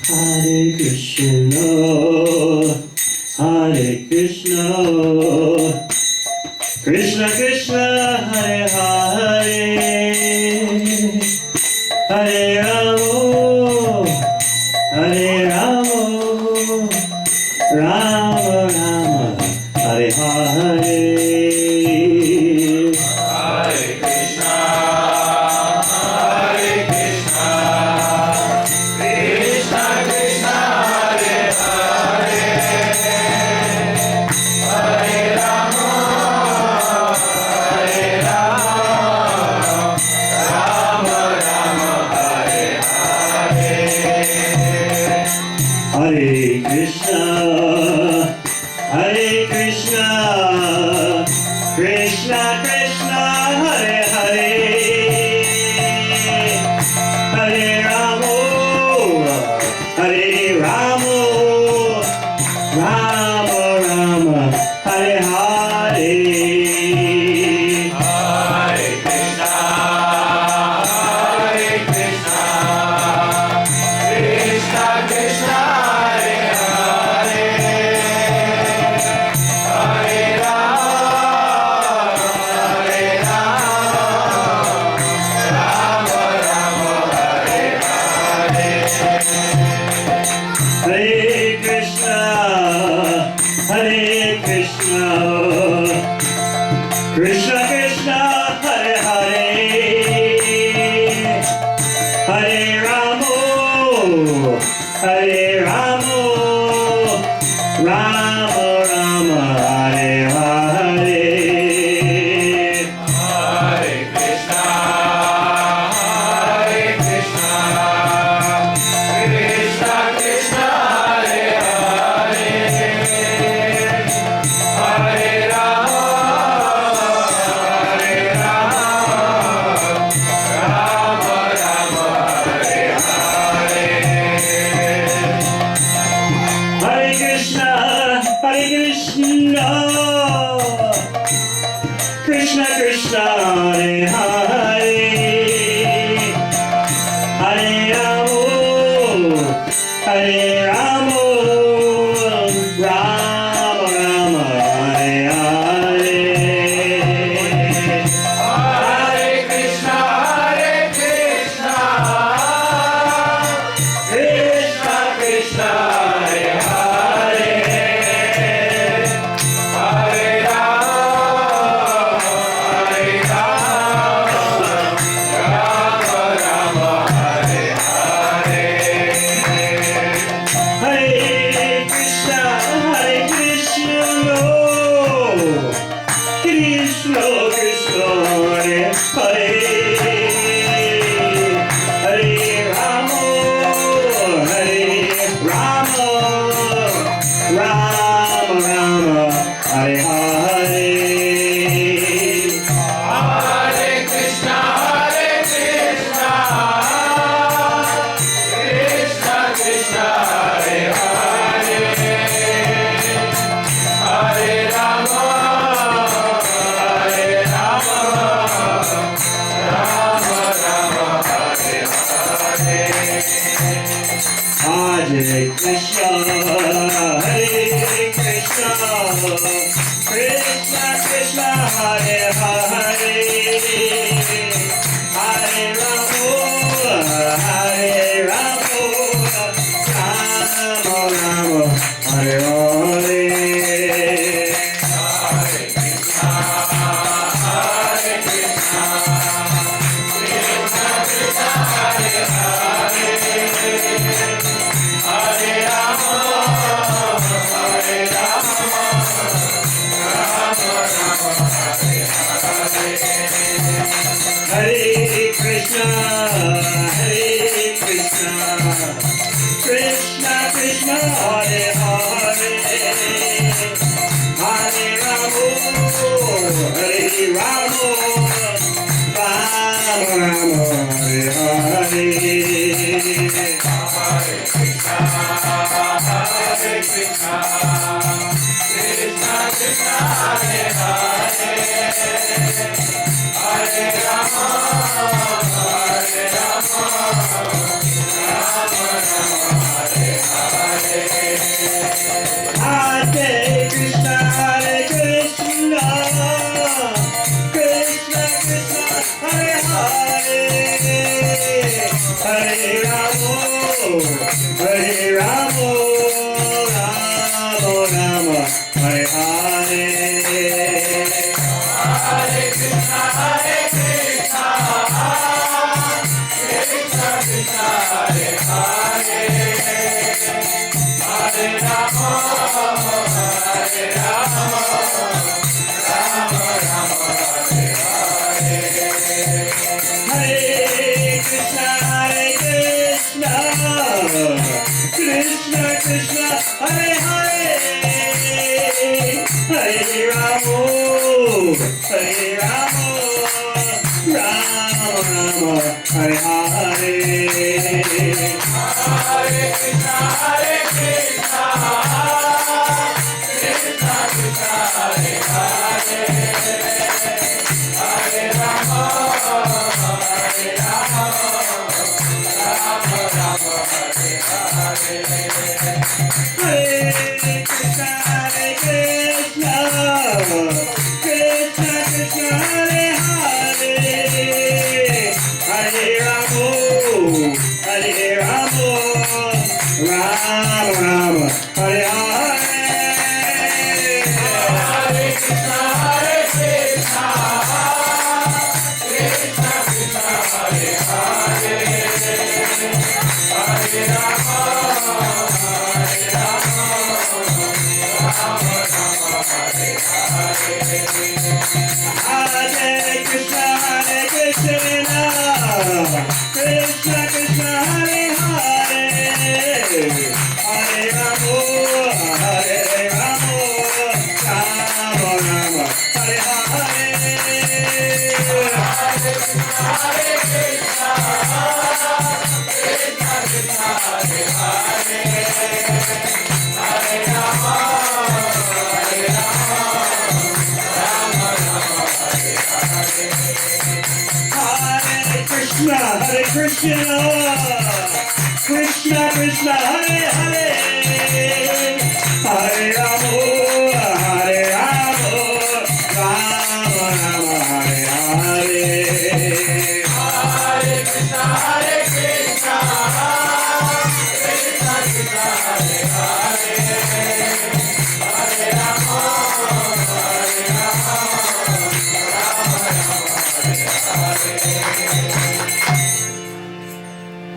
Hare Krishna, Hare Krishna, Krishna Krishna, Hare Hare, Hare Rama, Hare Rama, Rama Rama, Hare Hare. Hare Krishna Krishna, Hare Hare, Hare Rama, Hare Rama, Rama Rama, Hare Hare, Hare Krishna, Hare Krishna, Krishna Krishna, Hare Hare, Hare Rama, Hare Rama, Rama Rama, Hare Hare, Hare Krishna, Hare Krishna, Krishna Krishna, Hare Hare, Hare Rama, Hare Rama, Rama Rama, Hare Hare, Hare Krishna, Hare Krishna, Krishna Krishna, Hare Hare, Hare Rama, Hare Rama, Rama Rama, Hare Hare, Hare Krishna, Hare Krishna, Krishna Krishna, Hare Hare, Hare Rama, Hare Rama, Rama Rama, Hare Hare, Hare Krishna, Hare Krishna, Krishna Krishna, Hare Hare, Hare Rama, Hare Rama, Rama Rama, Hare Hare, Hare Krishna, Hare Krishna, Krishna Krishna, Hare Hare, Hare Rama, Hare Rama, Rama Rama, Hare Hare, Hare Krishna, Hare Krishna, Krishna Krishna, Hare Hare, Hare Rama, Hare Rama, Rama Rama, Hare Hare, Hare Krishna,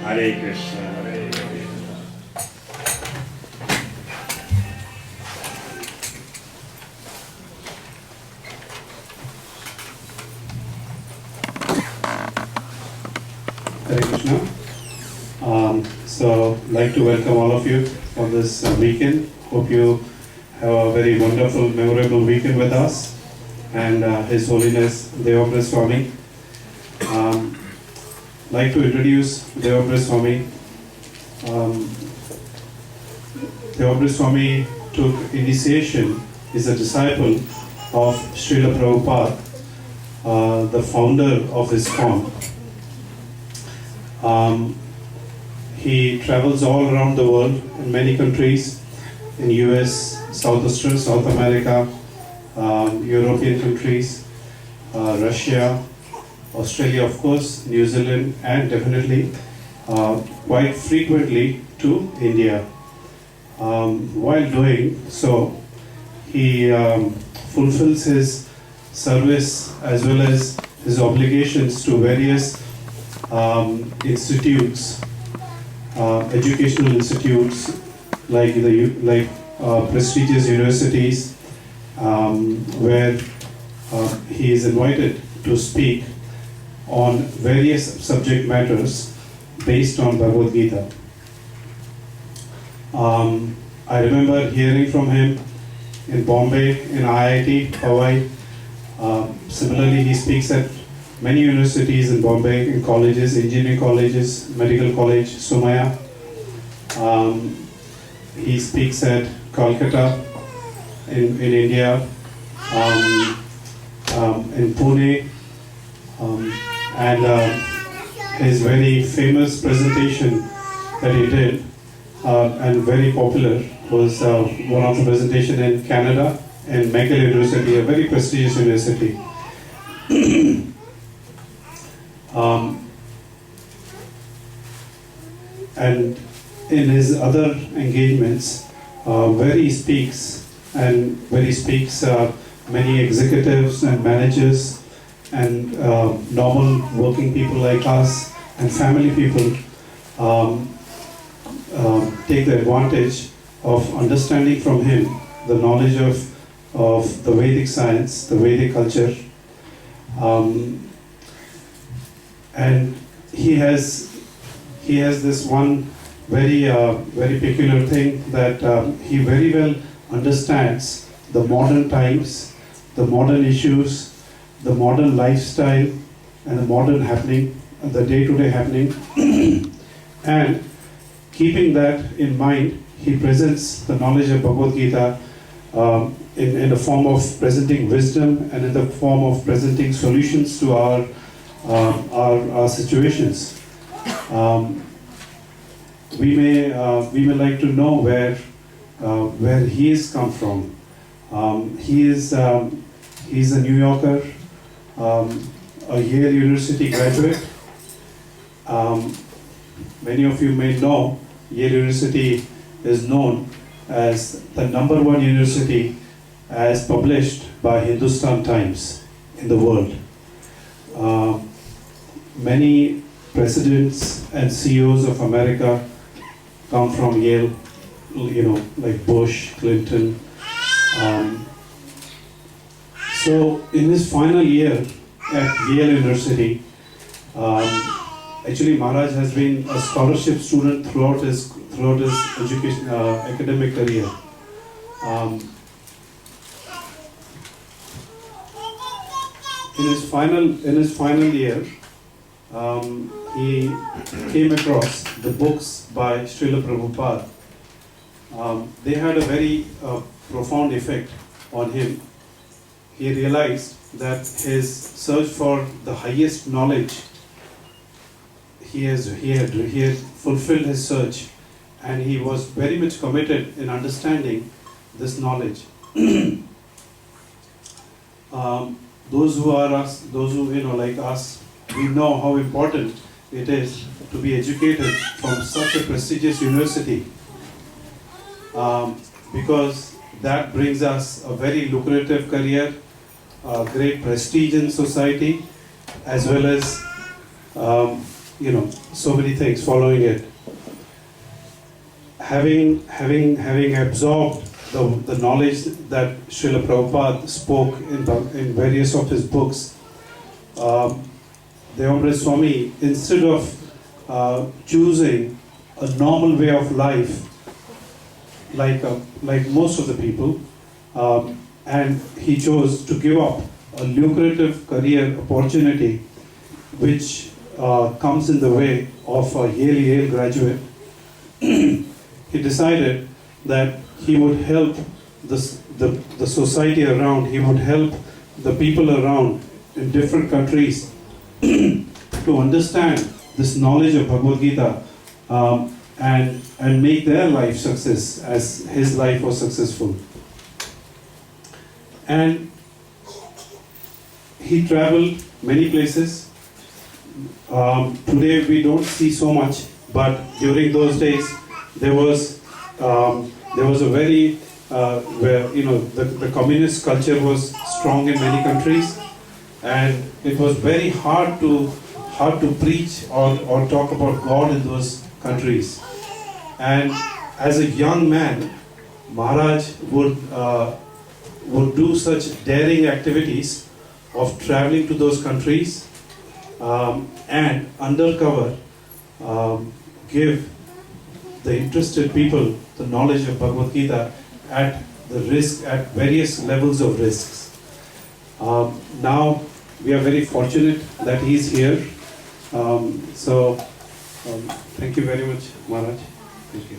Hare Krishna. Hare Krishna. So, I'd like to welcome all of you for this weekend. Hope you have a very wonderful, memorable weekend with us. And His Holiness Devamrita Swami. I'd like to introduce Devamrita Swami. Devamrita Swami took initiation, is a disciple of Srila Prabhupada, the founder of ISKCON. He travels all around the world in many countries, in US, South Australia, South America, European countries, Russia, Australia of course, New Zealand, and definitely quite frequently to India. While doing so, he fulfills his service as well as his obligations to various institutes, educational institutes like prestigious universities, where he is invited to speak on various subject matters based on Bhagavad Gita. I remember hearing from him in Bombay, in IIT, Hawaii. Similarly, he speaks at many universities in Bombay, in colleges, engineering colleges, medical college, Somaya. He speaks at Calcutta, in India, in Pune, and his very famous presentation that he did, and very popular, was one of the presentation in Canada, in McGill University, a very prestigious university. And in his other engagements, where he speaks, many executives and managers and normal working people like us and family people um, take the advantage of understanding from him the knowledge of the Vedic science, the Vedic culture. And he has this one very peculiar thing that he very well understands the modern times, the modern issues, the modern lifestyle, and the modern happening, the day-to-day happening. And keeping that in mind, he presents the knowledge of Bhagavad Gita in the form of presenting wisdom and in the form of presenting solutions to our situations. We may like to know where he has come from. He's a New Yorker, a Yale University graduate. Many of you may know Yale University is known as the #1 university as published by Hindustan Times in the world. Many presidents and CEOs of America come from Yale, like Bush, Clinton. So in his final year at Yale University, actually Maharaj has been a scholarship student throughout his education, academic career. In his final year, he came across the books by Srila Prabhupada. They had a very profound effect on him. He realized that his search for the highest knowledge, he had fulfilled his search, and he was very much committed in understanding this knowledge. Those who like us, we know how important it is to be educated from such a prestigious university, because that brings us a very lucrative career, great prestige in society, as well as so many things following it. Having absorbed the knowledge that Srila Prabhupada spoke in various of his books, Devamrita Swami, instead of choosing a normal way of life, like most of the people, and he chose to give up a lucrative career opportunity, which comes in the way of a Yale graduate. He decided that he would help the society around, he would help the people around in different countries to understand this knowledge of Bhagavad Gita, and make their life success as his life was successful. And he traveled many places. Today we don't see so much, but during those days there was a very where the communist culture was strong in many countries, and it was very hard to preach or talk about God in those countries. And as a young man, Maharaj would do such daring activities of traveling to those countries, and undercover give the interested people the knowledge of Bhagavad Gita at various levels of risks. Now we are very fortunate that he is here. Thank you very much, Maharaj. Thank you.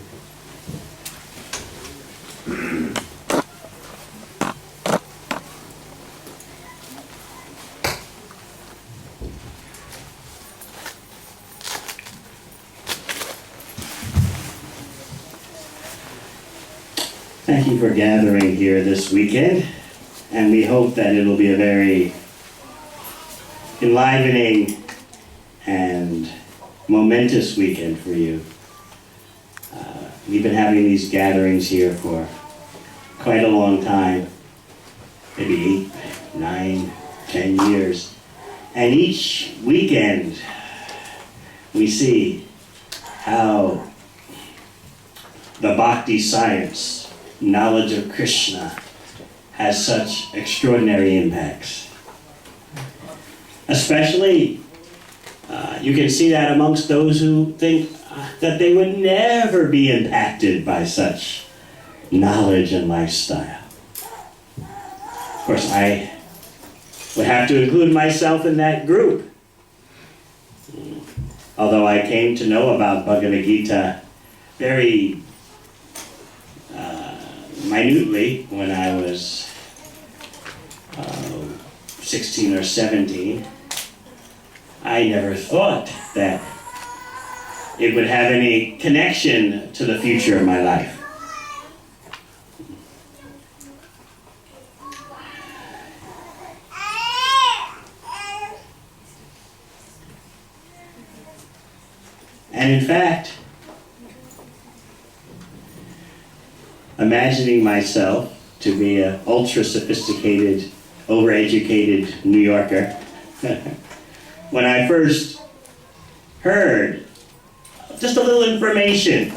Thank you for gathering here this weekend, and we hope that it'll be a very enlivening and momentous weekend for you. We've been having these gatherings here for quite a long time, maybe 8, 9, 10 years, and each weekend we see how the bhakti science, knowledge of Krishna, has such extraordinary impacts. Especially, you can see that amongst those who think that they would never be impacted by such knowledge and lifestyle. Of course, I would have to include myself in that group. Although I came to know about Bhagavad Gita very minutely when I was 16 or 17, I never thought that it would have any connection to the future of my life. And in fact, imagining myself to be an ultra-sophisticated, overeducated New Yorker, when I first heard just a little information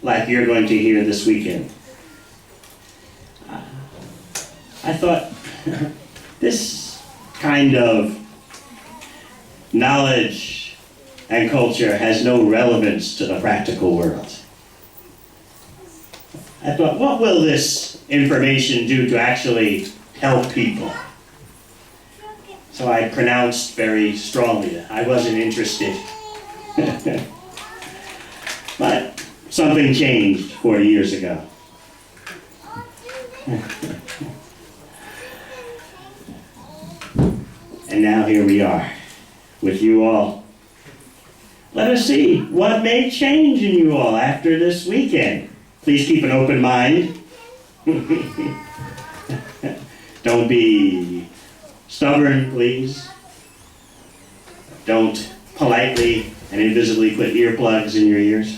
like you're going to hear this weekend, I thought, this kind of knowledge and culture has no relevance to the practical world. I thought, what will this information do to actually help people? So I pronounced very strongly that I wasn't interested. But something changed 40 years ago. And now here we are with you all. Let us see what may change in you all after this weekend. Please keep an open mind. Don't be stubborn, please. Don't politely and invisibly put earplugs in your ears.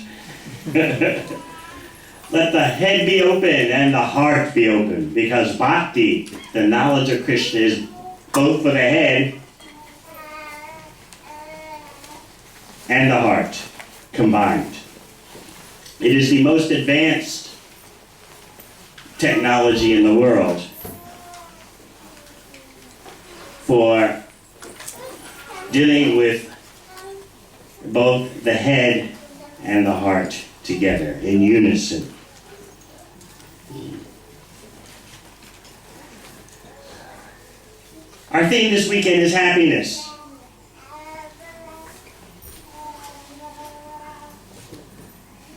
Let the head be open and the heart be open, because bhakti, the knowledge of Krishna, is both for the head and the heart combined. It is the most advanced technology in the world for dealing with both the head and the heart together in unison. Our theme this weekend is happiness.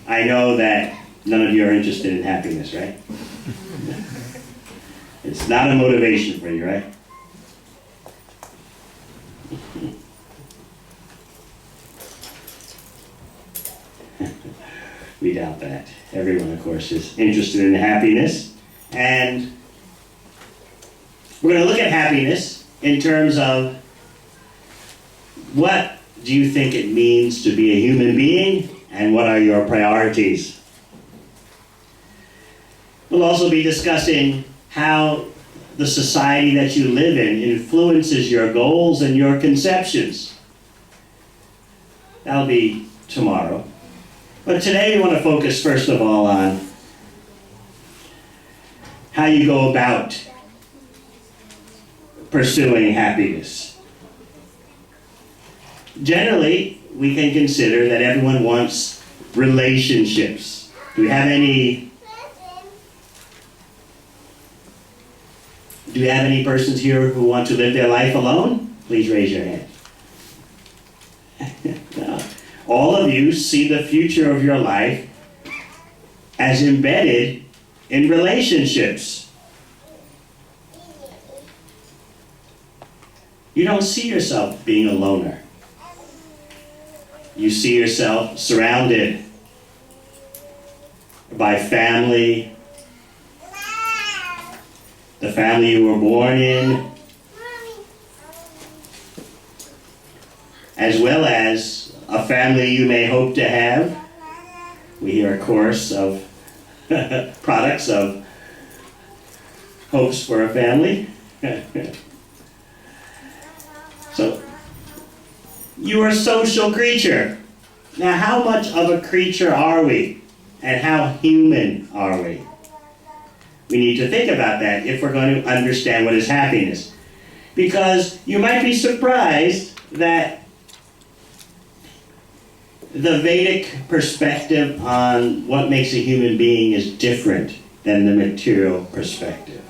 I know that none of you are interested in happiness, right? It's not a motivation for you, right? We doubt that. Everyone, of course, is interested in happiness. And we're going to look at happiness in terms of what do you think it means to be a human being, and what are your priorities? We'll also be discussing how the society that you live in influences your goals and your conceptions. That'll be tomorrow. But today we want to focus first of all on how you go about pursuing happiness. Generally, we can consider that everyone wants relationships. Do we have any persons here who want to live their life alone? Please raise your hand. No. All of you see the future of your life as embedded in relationships. You don't see yourself being a loner. You see yourself surrounded by family, the family you were born in, as well as a family you may hope to have. We hear a chorus of products of hopes for a family. So, you are a social creature. Now, how much of a creature are we? And how human are we? We need to think about that if we're going to understand what is happiness. Because you might be surprised that the Vedic perspective on what makes a human being is different than the material perspective.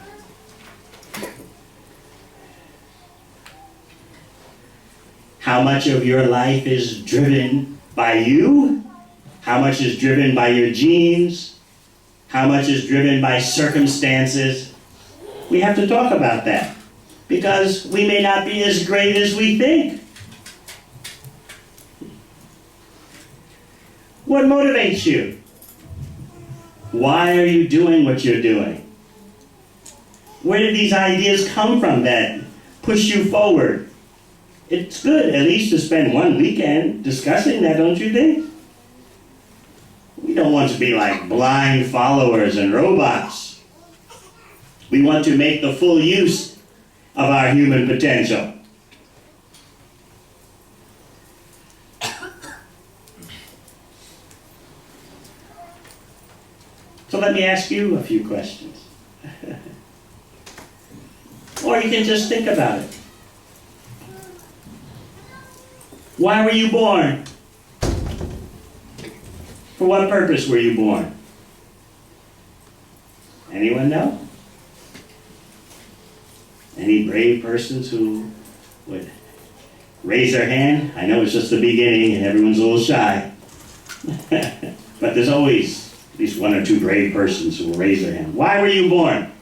How much of your life is driven by you? How much is driven by your genes? How much is driven by circumstances? We have to talk about that, because we may not be as great as we think. What motivates you? Why are you doing what you're doing? Where did these ideas come from that push you forward? It's good at least to spend one weekend discussing that, don't you think? We don't want to be like blind followers and robots. We want to make the full use of our human potential. So let me ask you a few questions. Or you can just think about it. Why were you born? For what purpose were you born? Anyone know? Any brave persons who would raise their hand? I know it's just the beginning and everyone's a little shy. But there's always at least one or two brave persons who will raise their hand. Why were you born?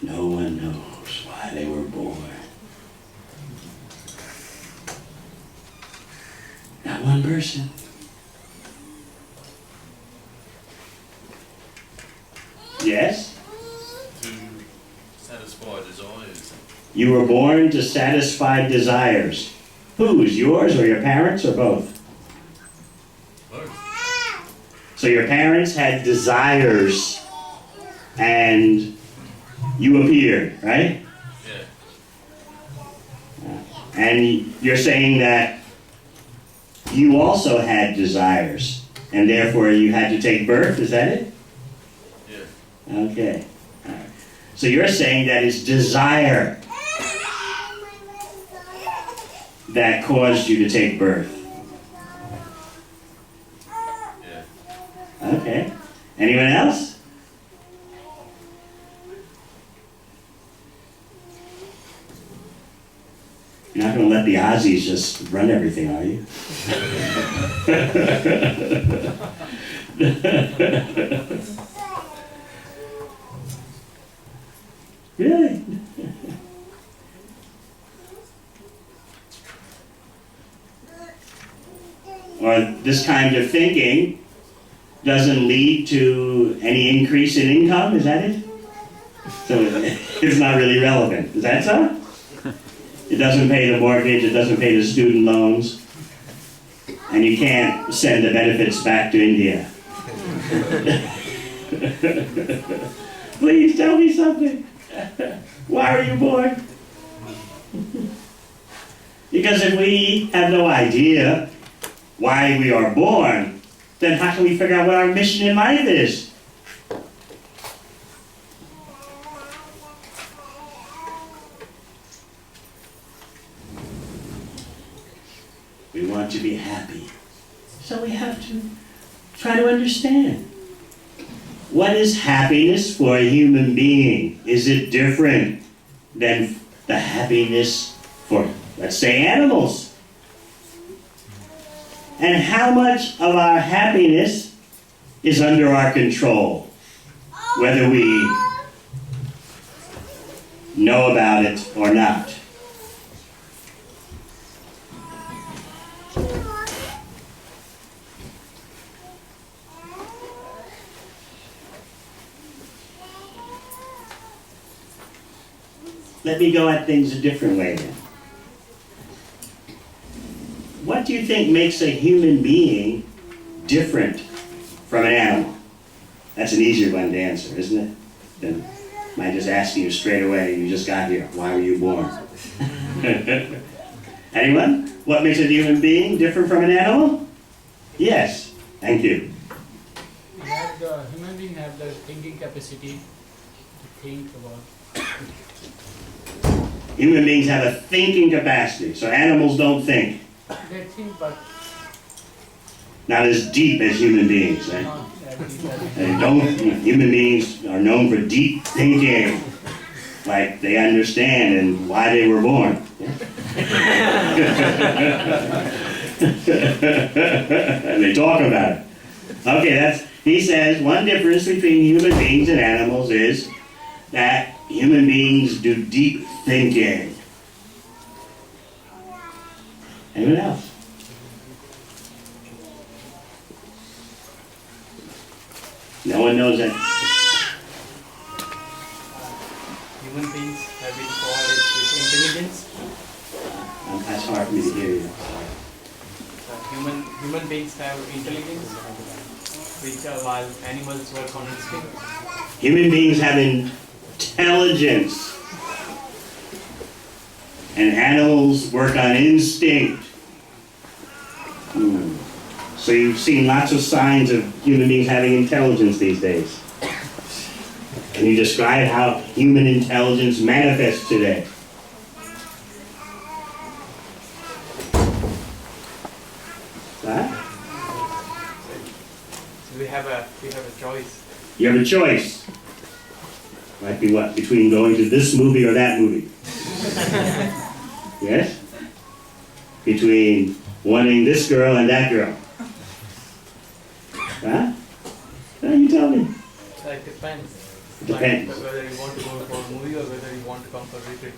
No one knows why they were born. Not one person. Yes? To satisfy desires. You were born to satisfy desires. Whose? Yours or your parents or both? Both. So your parents had desires and you appeared, right? Yeah. And you're saying that you also had desires and therefore you had to take birth, is that it? Yeah. Okay. All right. So you're saying that it's desire that caused you to take birth. Yeah. Okay. Anyone else? You're not going to let the Aussies just run everything, are you? Really? Or this kind of thinking doesn't lead to any increase in income, is that it? So it's not really relevant, is that so? It doesn't pay the mortgage, it doesn't pay the student loans, and you can't send the benefits back to India. Please tell me something. Why are you born? Because if we have no idea why we are born, then how can we figure out what our mission in life is? We want to be happy. So we have to try to understand. What is happiness for a human being? Is it different than the happiness for, let's say, animals? And how much of our happiness is under our control, whether we know about it or not? Let me go at things a different way then. What do you think makes a human being different from an animal? That's an easier one to answer, isn't it? Might just ask you straight away, you just got here, why were you born? Anyone? What makes a human being different from an animal? Yes, thank you. Human beings have the thinking capacity to think about. Human beings have a thinking capacity, so animals don't think. They think, but Not as deep as human beings. Right? not that deep. They don't, human beings are known for deep thinking, like they understand and why they were born. And they talk about it. Okay, he says one difference between human beings and animals is that human beings do deep thinking. Anyone else? No one knows that. Human beings have been provided with intelligence. That's hard for me to hear you. Human beings have intelligence, which while animals work on instinct. Human beings have intelligence, and animals work on instinct. So you've seen lots of signs of human beings having intelligence these days. Can you describe how human intelligence manifests today? Huh? So we have a choice. You have a choice. Might be what? Between going to this movie or that movie. Yes? Between wanting this girl and that girl. Huh? No, you tell me. So it depends. It depends. Like, whether you want to go for a movie or whether you want to come for a retreat.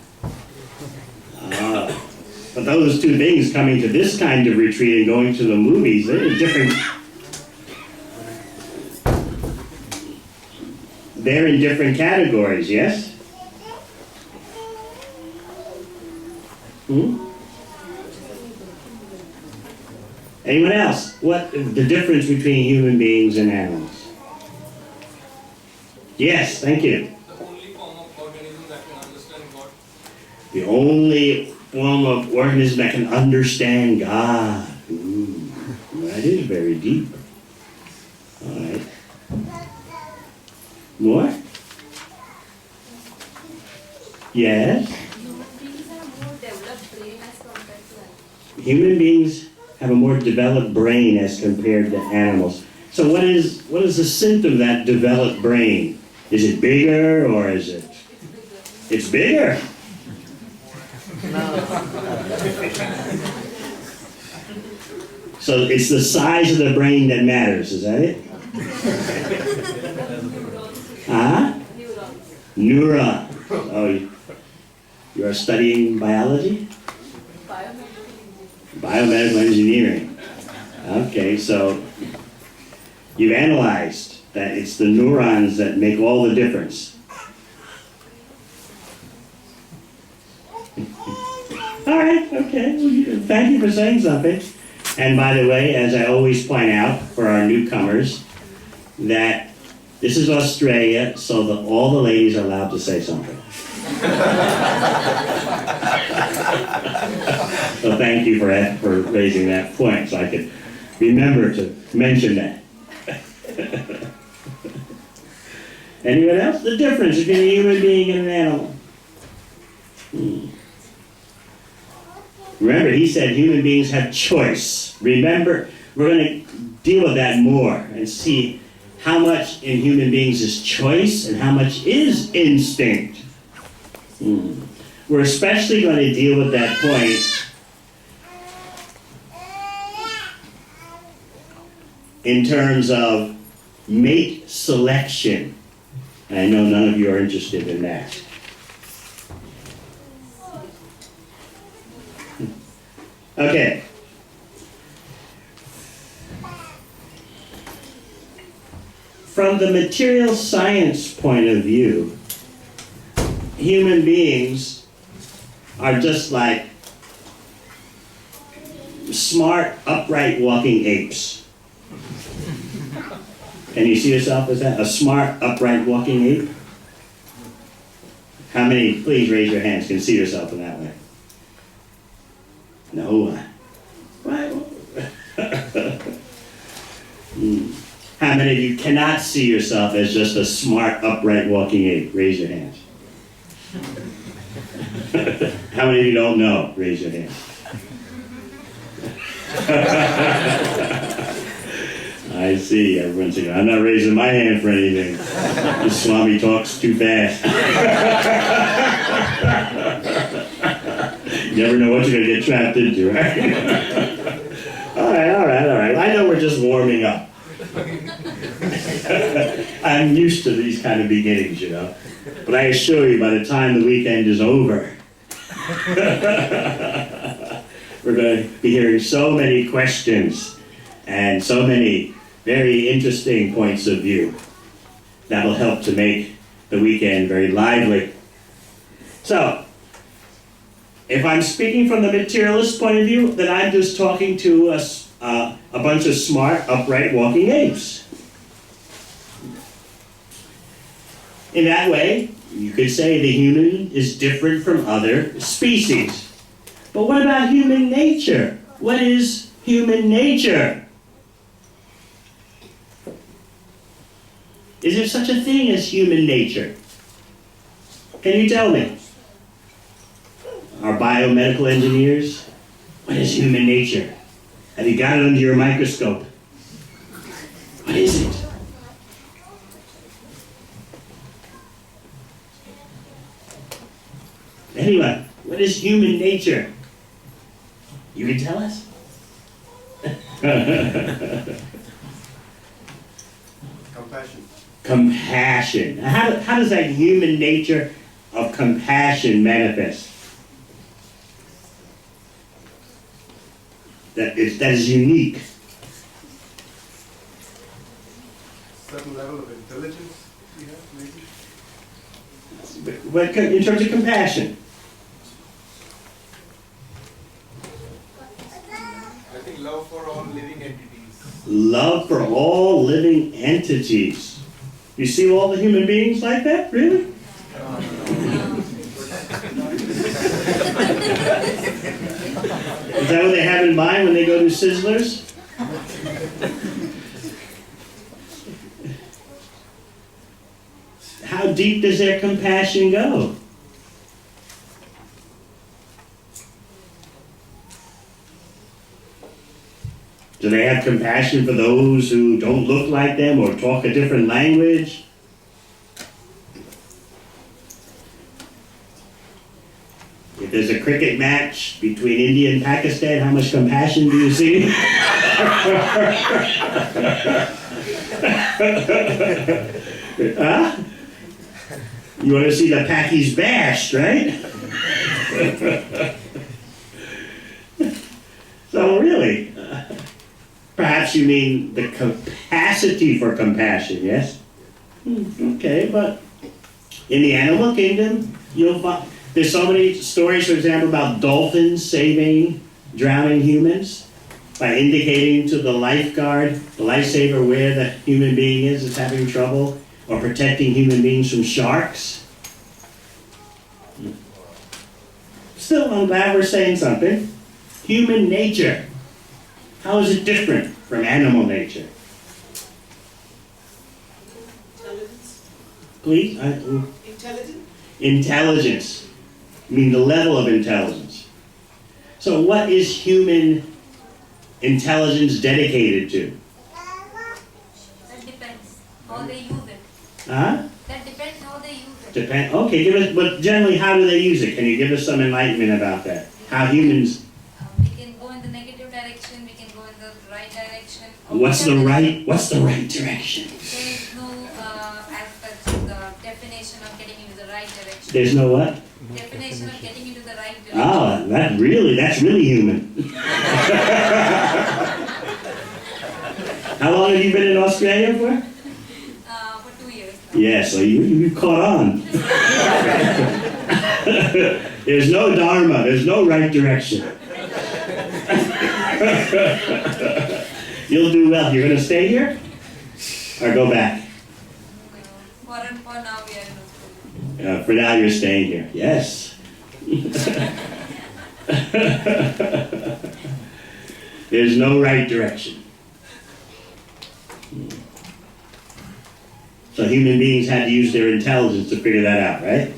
But those two things, coming to this kind of retreat and going to the movies, they're different. They're in different categories, yes? Anyone else? What the difference between human beings and animals? Yes, thank you. The only form of organism that can understand God. The only form of organism that can understand God. That is very deep. All right. More? Yes? Human beings have more developed brain as compared to animals. Human beings have a more developed brain as compared to animals. So what is the symptom of that developed brain? Is it bigger or is it? It's bigger. So it's the size of the brain that matters, is that it? Huh? Neuron. Oh, you are studying biology? Biomedical engineering. Okay, so you've analyzed that it's the neurons that make all the difference. All right, okay. Well, thank you for saying something. And by the way, as I always point out for our newcomers, that this is Australia, so that all the ladies are allowed to say something. So thank you for raising that point, so I could remember to mention that. Anyone else? The difference between a human being and an animal. Remember, he said human beings have choice. Remember, we're going to deal with that more and see how much in human beings is choice and how much is instinct. We're especially going to deal with that point in terms of mate selection. I know none of you are interested in that. Okay. From the material science point of view, human beings are just like smart, upright walking apes. Can you see yourself as that? A smart, upright walking ape? How many, please raise your hands, can see yourself in that way? No. Why? How many of you cannot see yourself as just a smart, upright, walking ape? Raise your hands. How many of you don't know? Raise your hand. I see, everyone's saying, I'm not raising my hand for anything. This Swami talks too fast. You never know what you're going to get trapped into, right? All right. I know we're just warming up. I'm used to these kind of beginnings, you know. But I assure you, by the time the weekend is over, we're going to be hearing so many questions and so many very interesting points of view that will help to make the weekend very lively. So, if I'm speaking from the materialist point of view, then I'm just talking to a bunch of smart, upright, walking apes. In that way, you could say the human is different from other species. But what about human nature? What is human nature? Is there such a thing as human nature? Can you tell me? Our biomedical engineers, what is human nature? Have you got it under your microscope? What is it? Anyone, what is human nature? You can tell us? Compassion. Compassion. How does that human nature of compassion manifest? That is unique. Certain level of intelligence you have, maybe? But in terms of compassion, I think love for all living entities. love for all living entities. You see all the human beings like that? Really? Is that what they have in mind when they go to Sizzlers? How deep does their compassion go? Do they have compassion for those who don't look like them or talk a different language? If there's a cricket match between India and Pakistan, how much compassion do you see? Huh? You want to see the Pakis bashed, right? So really, perhaps you mean the capacity for compassion, yes? Okay, but in the animal kingdom, you'll find there's so many stories, for example, about dolphins saving drowning humans by indicating to the lifeguard, the lifesaver, where the human being is that's having trouble, or protecting human beings from sharks. Still, I'm glad we're saying something. Human nature. How is it different from animal nature? Intelligence. Please? Intelligent. Intelligence. I mean the level of intelligence. So what is human intelligence dedicated to? That depends how they use it. Huh? That depends how they use it. Depend. Okay, give us. But generally, how do they use it? Can you give us some enlightenment about that? How humans? We can go in the negative direction. We can go in the right direction. What's the right? What's the right direction? There is no as such the definition of getting into the right direction. There's no what? Definition of getting into the right direction. Ah, that's really human. How long have you been in Australia for? For 2 years. now. Yeah, so you caught on. There's no dharma. There's no right direction. You'll do well. You're going to stay here? Or go back? For now we are in Australia. For now, you're staying here. Yes. There's no right direction. So human beings had to use their intelligence to figure that out, right?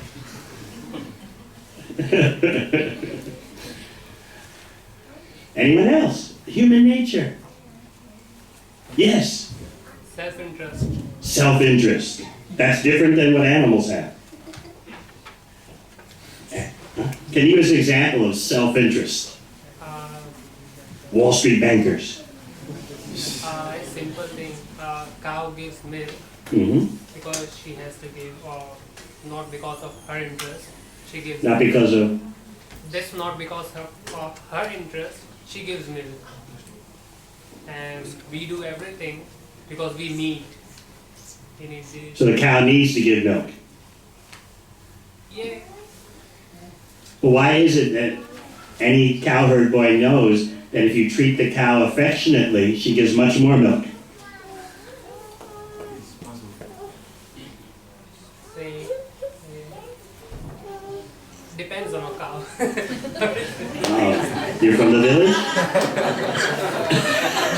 Anyone else? Human nature. Yes. Self-interest. Self-interest. That's different than what animals have. Can you give us an example of self-interest? Wall Street bankers. A simple thing. Cow gives milk Mm-hmm. because she has to give, or not because of her interest. She gives. Not because of... That's not because of her interest. She gives milk, and we do everything because we need. We need this. So the cow needs to give milk. Yeah. Well, why is it that any cowherd boy knows that if you treat the cow affectionately, she gives much more milk? Say, depends on a cow. Oh, you're from the village?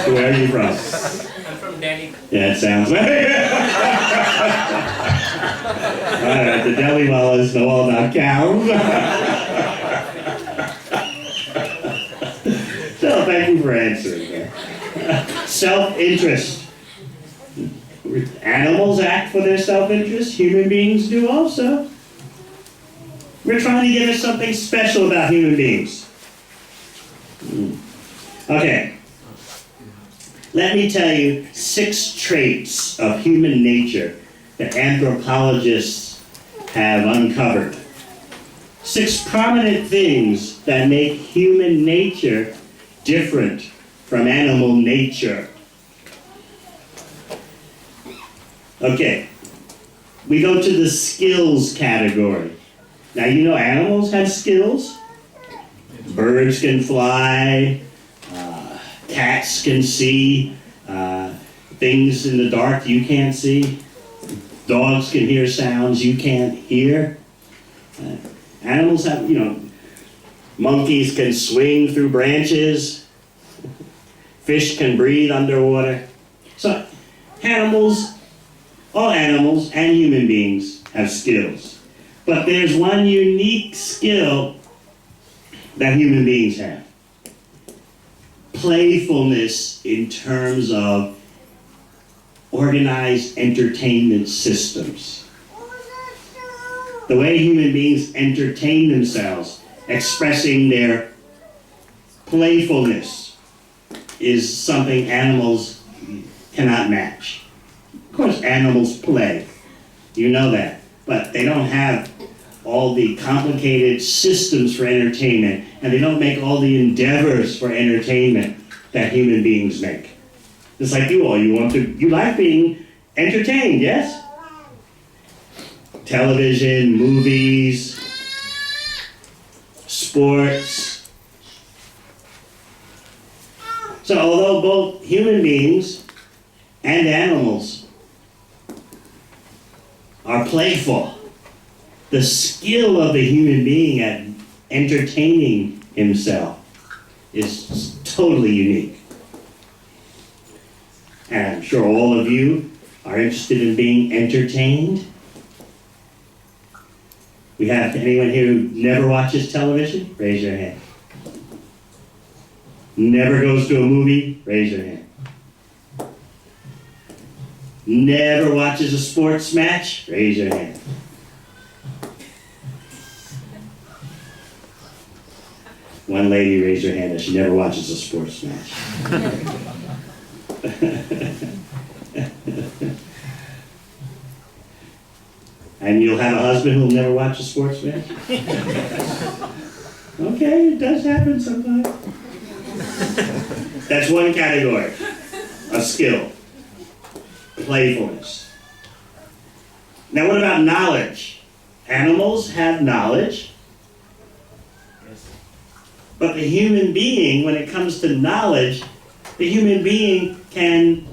Where are you from? I'm from Delhi. Yeah, it sounds like Alright, the Delhi Wallas know all about cows. So, thank you for answering that. Self-interest. Animals act for their self-interest. Human beings do also. We're trying to give us something special about human beings. Okay. Let me tell you 6 traits of human nature that anthropologists have uncovered. 6 prominent things that make human nature different from animal nature. Okay, we go to the skills category. Now you know animals have skills. Birds can fly, cats can see things in the dark you can't see. Dogs can hear sounds you can't hear. Animals have, monkeys can swing through branches. Fish can breathe underwater. So all animals and human beings have skills. But there's one unique skill that human beings have. Playfulness in terms of organized entertainment systems. The way human beings entertain themselves, expressing their playfulness, is something animals cannot match. Of course, animals play. You know that. But they don't have all the complicated systems for entertainment, and they don't make all the endeavors for entertainment that human beings make. It's like you all, you like being entertained, yes? Television, movies, sports. So although both human beings and animals are playful, the skill of the human being at entertaining himself is totally unique. And I'm sure all of you are interested in being entertained. We have anyone here who never watches television? Raise your hand. Never goes to a movie? Raise your hand. Never watches a sports match? Raise your hand. One lady raised her hand that she never watches a sports match. And you'll have a husband who'll never watch a sports match? Okay, it does happen sometimes. That's one category of skill. Playfulness. Now what about knowledge? Animals have knowledge. But the human being, when it comes to knowledge, the human being can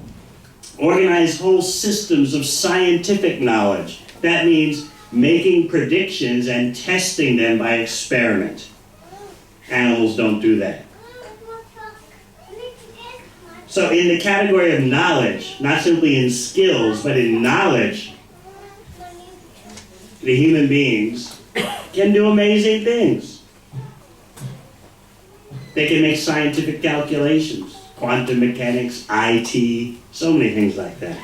organize whole systems of scientific knowledge. That means making predictions and testing them by experiment. Animals don't do that. So in the category of knowledge, not simply in skills, but in knowledge, the human beings can do amazing things. They can make scientific calculations, quantum mechanics, IT, so many things like that.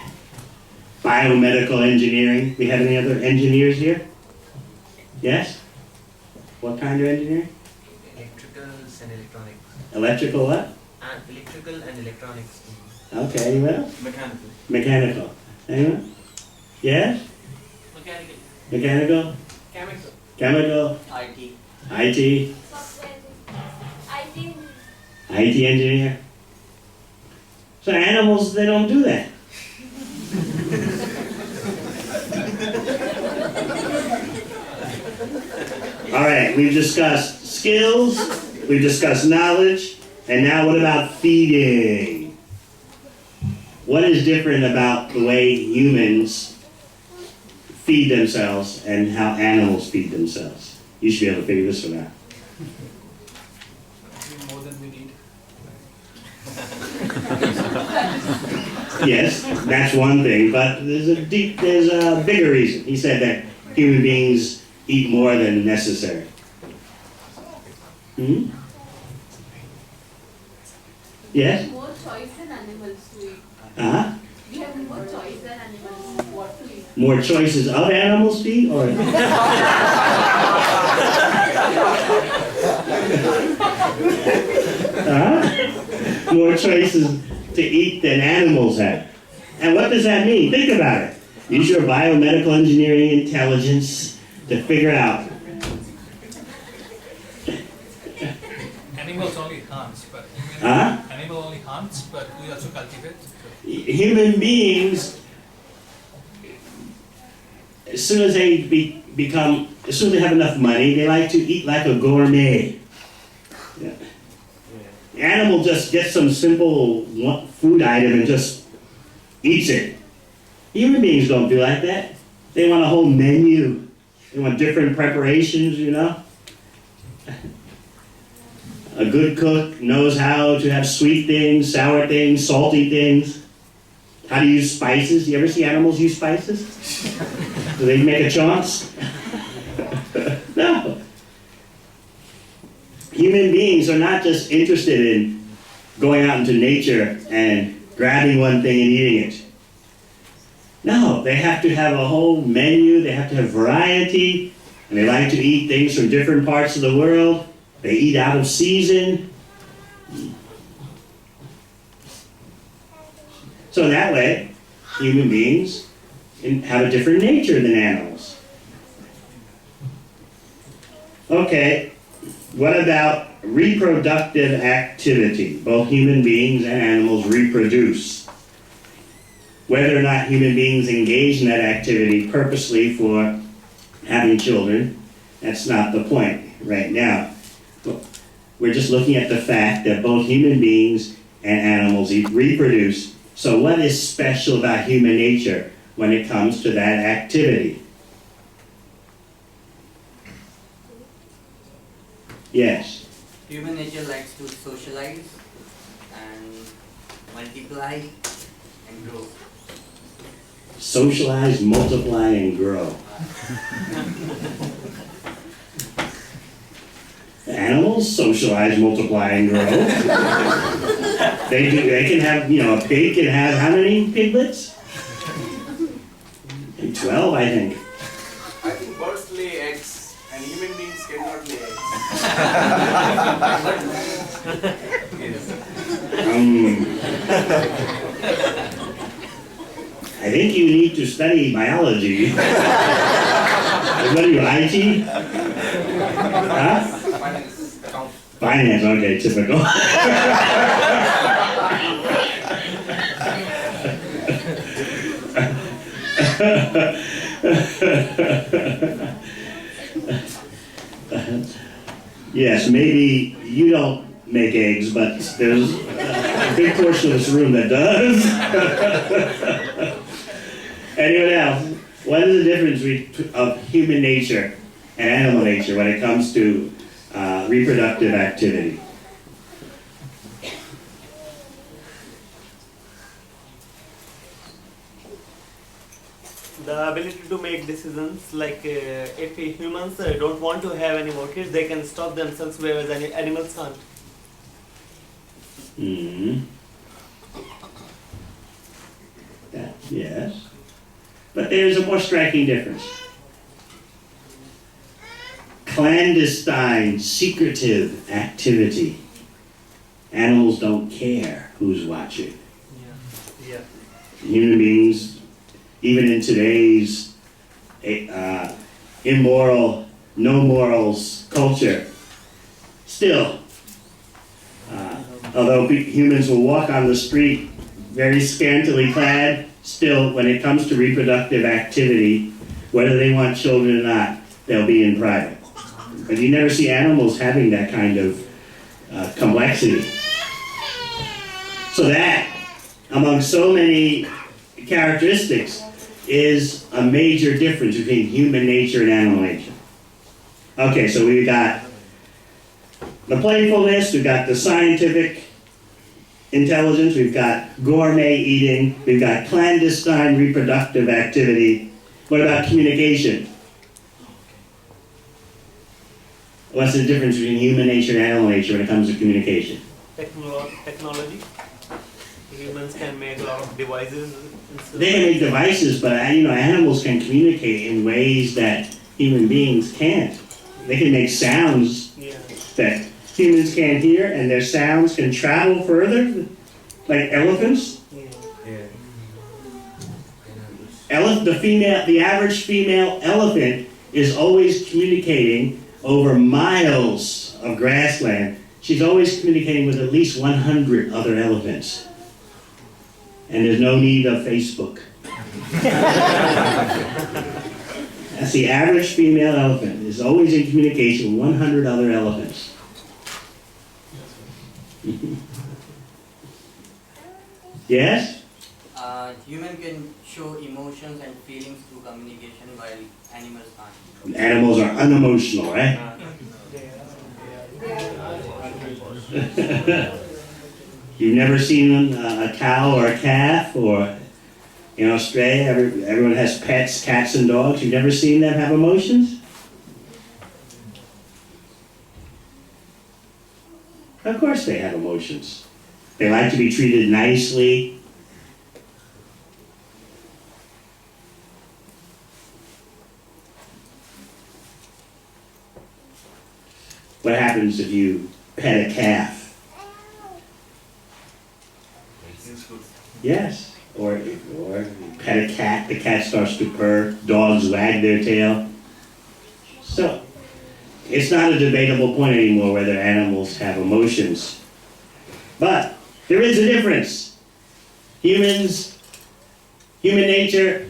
Biomedical engineering. We have any other engineers here? Yes? What kind of engineering? Electricals and electronics. Electrical what? Electrical and electronics. Okay, anyone else? Mechanical. Mechanical. Anyone? Yes? Mechanical. Mechanical? Chemical. Chemical? IT. IT? Software. IT. IT engineer? So animals, they don't do that. All right, we've discussed skills, we've discussed knowledge, and now what about feeding? What is different about the way humans feed themselves and how animals feed themselves? You should be able to figure this one out. More than we need. Yes, that's one thing, but there's a bigger reason. He said that human beings eat more than necessary. Hmm? Yes? More choice than animals to eat. Uh-huh. We have more choice than animals what to eat. More choices of animals to eat, or? Uh-huh. More choices to eat than animals have. And what does that mean? Think about it. Use your biomedical engineering intelligence to figure out. Animals only hunts, but animal only hunts, but we also cultivate. Human beings, as soon as they as soon as they have enough money, they like to eat like a gourmet. Yeah. The animal just gets some simple food item and just eats it. Human beings don't do like that. They want a whole menu. They want different preparations, you know. A good cook knows how to have sweet things, sour things, salty things. How to use spices. You ever see animals use spices? Do they make a chance? No. Human beings are not just interested in going out into nature and grabbing one thing and eating it. No, they have to have a whole menu, they have to have variety, and they like to eat things from different parts of the world. They eat out of season. So that way, human beings have a different nature than animals. Okay, what about reproductive activity? Both human beings and animals reproduce. Whether or not human beings engage in that activity purposely for having children, that's not the point right now. We're just looking at the fact that both human beings and animals reproduce. So what is special about human nature when it comes to that activity? Yes? Human nature likes to socialize and multiply and grow. Socialize, multiply, and grow. Animals socialize, multiply, and grow. They can have, a pig can have how many piglets? 12, I think. I think birds lay eggs and human beings cannot lay eggs. I think you need to study biology. What are you, IT? Huh? Finance, okay, typical. Yes, maybe you don't make eggs, but there's a big portion of this room that does. Anyone else? What is the difference of human nature and animal nature when it comes to reproductive activity? The ability to make decisions, like if humans don't want to have any more kids, they can stop themselves, whereas animals can't. Yes. But there's a more striking difference. Clandestine, secretive activity. Animals don't care who's watching. Yeah. Human beings, even in today's immoral, no morals culture, still, although humans will walk on the street very scantily clad, still, when it comes to reproductive activity, whether they want children or not, they'll be in private. But you never see animals having that kind of complexity. So that, among so many characteristics, is a major difference between human nature and animal nature. Okay, so we've got the playfulness, we've got the scientific intelligence, we've got gourmet eating, we've got clandestine reproductive activity. What about communication? What's the difference between human nature and animal nature when it comes to communication? Technology. Humans can make a lot of devices. They can make devices, but animals can communicate in ways that human beings can't. They can make sounds that humans can't hear, and their sounds can travel further, like elephants. The average female elephant is always communicating over miles of grassland. She's always communicating with at least 100 other elephants. And there's no need of Facebook. That's the average female elephant, is always in communication with 100 other elephants. Yes? Human can show emotions and feelings through communication while animals can't. Animals are unemotional, right? You've never seen a cow or a calf, or in Australia, everyone has pets, cats and dogs. You've never seen them have emotions? Of course they have emotions. They like to be treated nicely. What happens if you pet a calf? Yes. Or you pet a cat, the cat starts to purr, dogs wag their tail. So, it's not a debatable point anymore whether animals have emotions. But there is a difference. Human nature,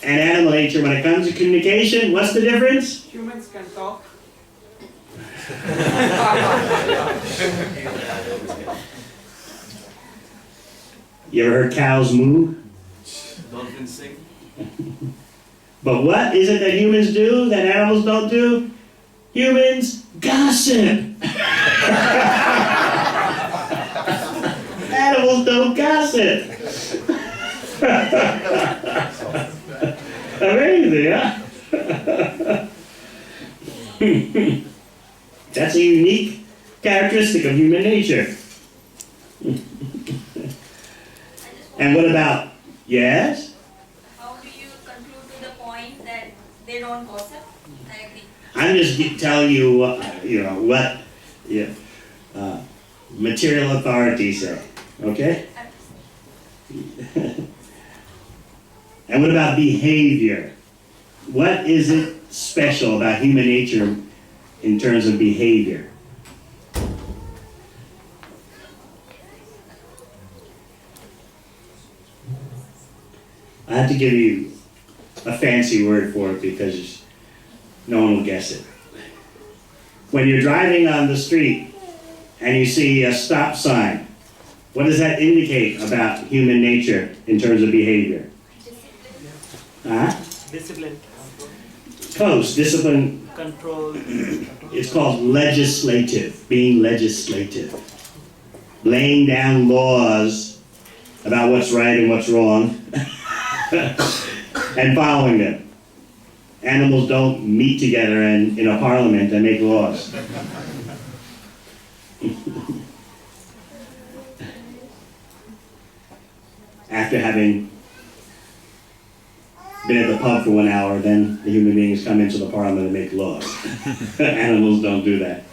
and animal nature, when it comes to communication, what's the difference? Humans can talk. You ever heard cows moo? Dolphins sing. But what is it that humans do that animals don't do? Humans gossip. Animals don't gossip. Amazing, huh? That's a unique characteristic of human nature. And what about, yes? How do you conclude to the point that they don't gossip? I agree. I'm just telling you, what material authorities say, okay? And what about behavior? What is it special about human nature in terms of behavior? I have to give you a fancy word for it because no one will guess it. When you're driving on the street and you see a stop sign, what does that indicate about human nature in terms of behavior? Huh? Discipline. Close. Discipline. Control. It's called legislative. Being legislative. Laying down laws about what's right and what's wrong. And following them. Animals don't meet together in a parliament and make laws. After having been at the pub for 1 hour, then the human beings come into the parliament and make laws. Animals don't do that.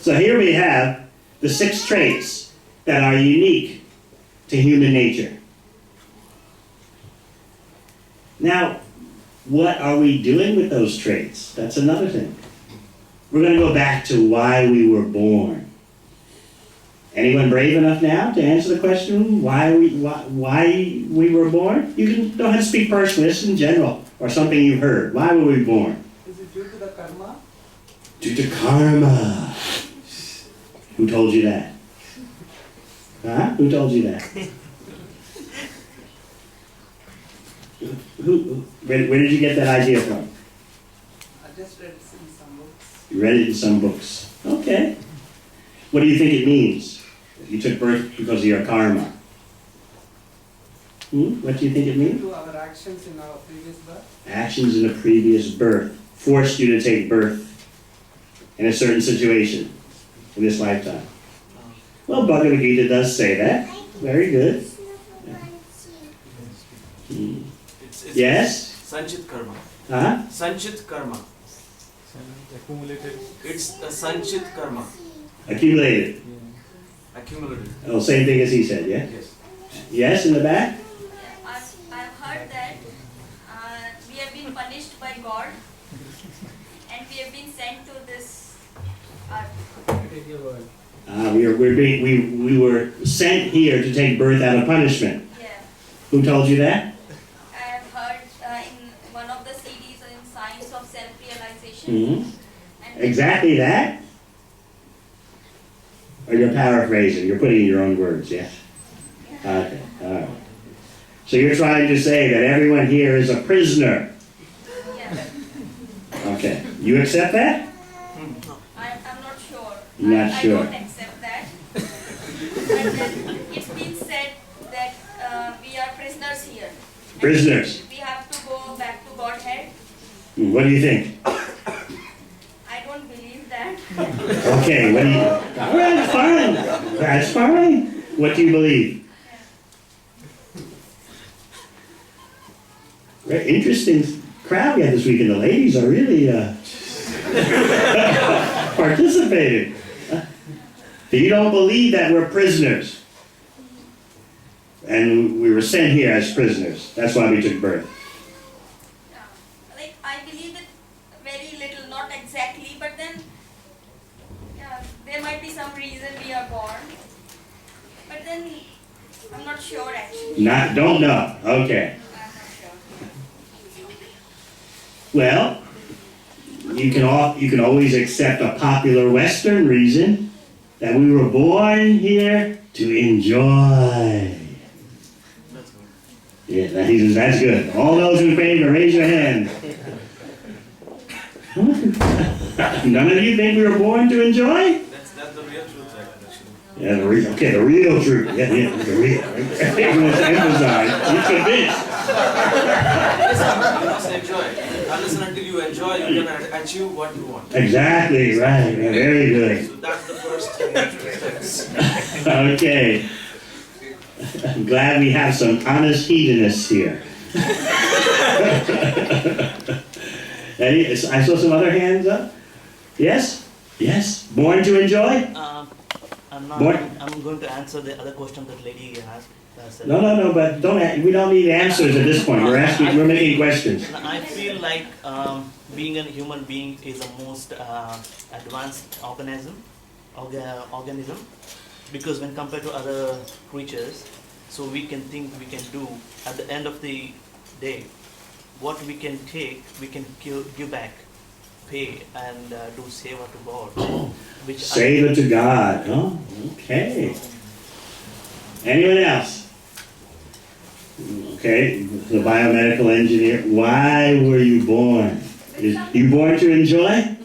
So here we have the 6 traits that are unique to human nature. Now, what are we doing with those traits? That's another thing. We're going to go back to why we were born. Anyone brave enough now to answer the question why we were born? You don't have to speak personally, this is in general, or something you've heard. Why were we born? Is it due to the karma? Due to karma. Who told you that? Huh? Who told you that? Where did you get that idea from? I just read in some books. You read it in some books. Okay. What do you think it means? You took birth because of your karma. What do you think it means? Due to our actions in our previous birth. Actions in a previous birth forced you to take birth in a certain situation in this lifetime. Well, Bhagavad Gita does say that. Very good. Yes? Sanchit karma. Huh? Sanchit karma. Accumulated. It's a Sanchit karma. Accumulated. Accumulated. Oh, same thing as he said, yeah? Yes. Yes, in the back? I've heard that we have been punished by God and we have been sent to this earth. We were sent here to take birth out of punishment. Yeah. Who told you that? I have heard in one of the CDs in Science of Self-Realization. Mm-hmm. Exactly that? Or you're paraphrasing, you're putting in your own words, yes? Okay, all right. So you're trying to say that everyone here is a prisoner. Yeah. Okay, you accept that? I'm not sure. Not sure. I don't accept that. But then it's been said that we are prisoners here. Prisoners. We have to go back to Godhead. What do you think? I don't believe that. Okay, what do you... All right, that's fine. That's fine. What do you believe? Very interesting crowd we had this weekend. The ladies are really participating. So you don't believe that we're prisoners. And we were sent here as prisoners. That's why we took birth. Like, I believe it very little, not exactly, but then there might be some reason we are born. But then I'm not sure actually. Don't know. Okay. I'm not sure. Well, you can always accept a popular Western reason that we were born here to enjoy. That's good. Yeah, that's good. All those in favor, raise your hand. None of you think we were born to enjoy? That's the real truth, actually. Yeah, the real truth. Yeah, the real. Everyone's emphasized. You're convinced. You must enjoy. Unless and until you enjoy, you can achieve what you want. Exactly, right. Yeah, very good. So that's the first steps. Okay. I'm glad we have some honest hedonists here. I saw some other hands up. Yes? Yes. Born to enjoy? I'm going to answer the other question that lady asked. No, but we don't need answers at this point. We're making questions. I feel like being a human being is the most advanced organism, because when compared to other creatures, so we can think, we can do. At the end of the day, what we can take, we can give back, pay, and do seva to God. Seva to God. Oh, okay. Anyone else? Okay, the biomedical engineer. Why were you born? You born to enjoy?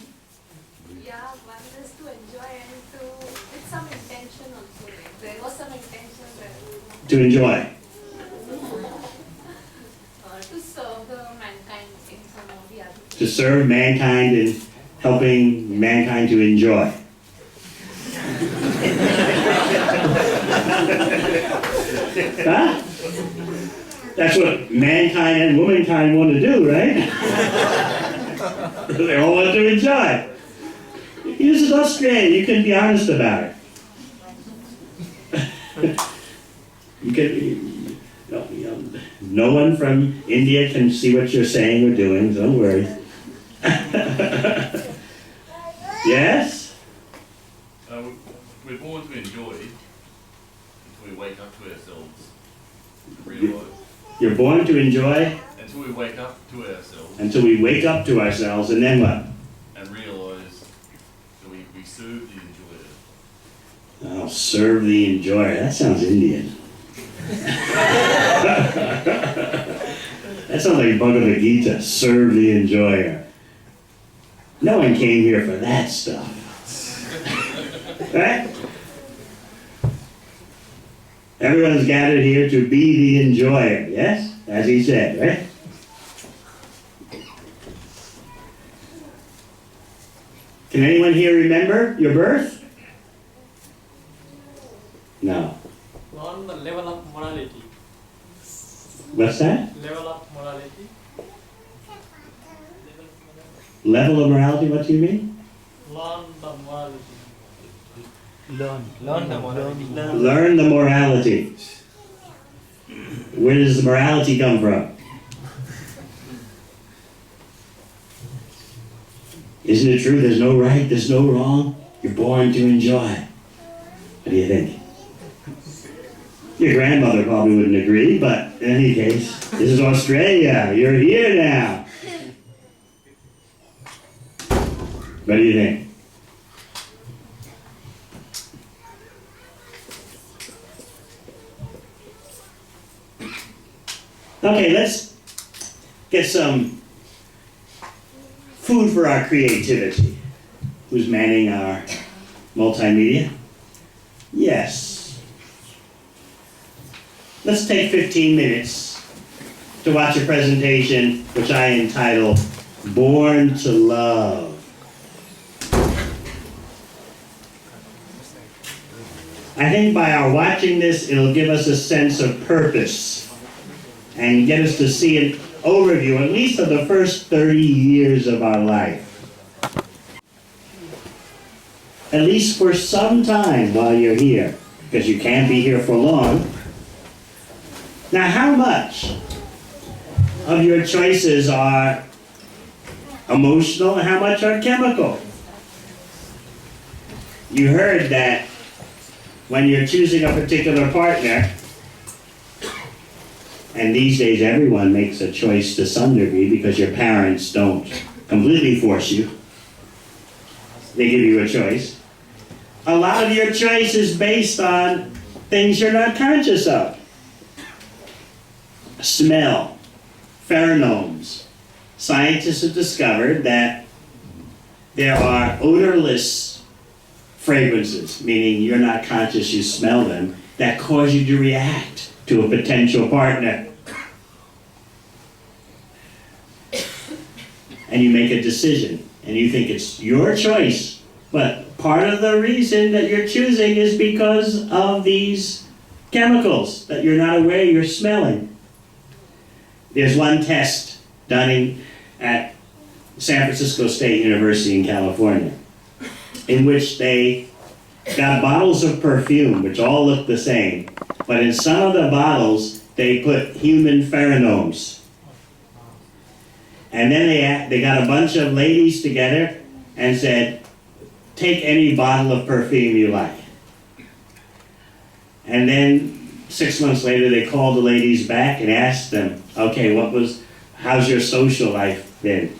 Yeah, one is to enjoy and to with some intention also. Like, there was some intention there. To enjoy. To serve the mankind in some of the other. To serve mankind and helping mankind to enjoy. Huh? That's what mankind and womankind want to do, right? They all want to enjoy. This is Australia. You can be honest about it. You can. No one from India can see what you're saying or doing. Don't worry. Yes. We're born to enjoy until we wake up to ourselves and realize. You're born to enjoy until we wake up to ourselves. Until we wake up to ourselves, and then what? And realize that we serve the enjoyer. Oh, serve the enjoyer. That sounds Indian. That sounds like Bhagavad Gita. Serve the enjoyer. No one came here for that stuff. Right? Everyone's gathered here to be the enjoyer, yes? As he said, right? Can anyone here remember your birth? No. Learn the level of morality. What's that? Level of morality. Level of morality, what do you mean? Learn the morality. Learn the morality. Learn the morality. Where does the morality come from? Isn't it true there's no right, there's no wrong? You're born to enjoy. What do you think? Your grandmother probably wouldn't agree, but in any case, this is Australia. You're here now. What do you think? Okay, let's get some food for our creativity. Who's manning our multimedia? Yes. Let's take 15 minutes to watch a presentation which I entitle Born to Love. I think by our watching this, it'll give us a sense of purpose and get us to see an overview, at least of the first 30 years of our life. At least for some time while you're here, because you can't be here for long. Now, how much of your choices are emotional and how much are chemical? You heard that when you're choosing a particular partner, and these days everyone makes a choice to some degree because your parents don't completely force you. They give you a choice. A lot of your choice is based on things you're not conscious of. Smell, pheromones. Scientists have discovered that there are odorless fragrances, meaning you're not conscious, you smell them, that cause you to react to a potential partner. And you make a decision, and you think it's your choice, but part of the reason that you're choosing is because of these chemicals that you're not aware you're smelling. There's one test done at San Francisco State University in California, in which they got bottles of perfume, which all look the same, but in some of the bottles, they put human pheromones. And then they got a bunch of ladies together and said, take any bottle of perfume you like. And then 6 months later, they called the ladies back and asked them, okay, how's your social life been?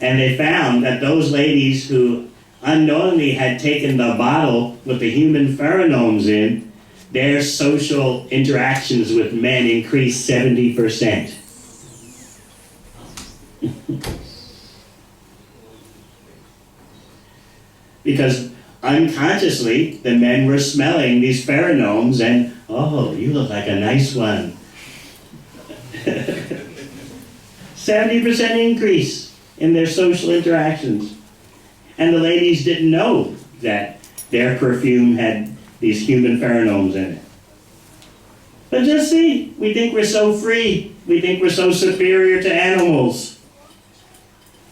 And they found that those ladies who unknowingly had taken the bottle with the human pheromones in, their social interactions with men increased 70%. Because unconsciously, the men were smelling these pheromones and, oh, you look like a nice one. 70% increase in their social interactions. And the ladies didn't know that their perfume had these human pheromones in it. But just see, we think we're so free. We think we're so superior to animals.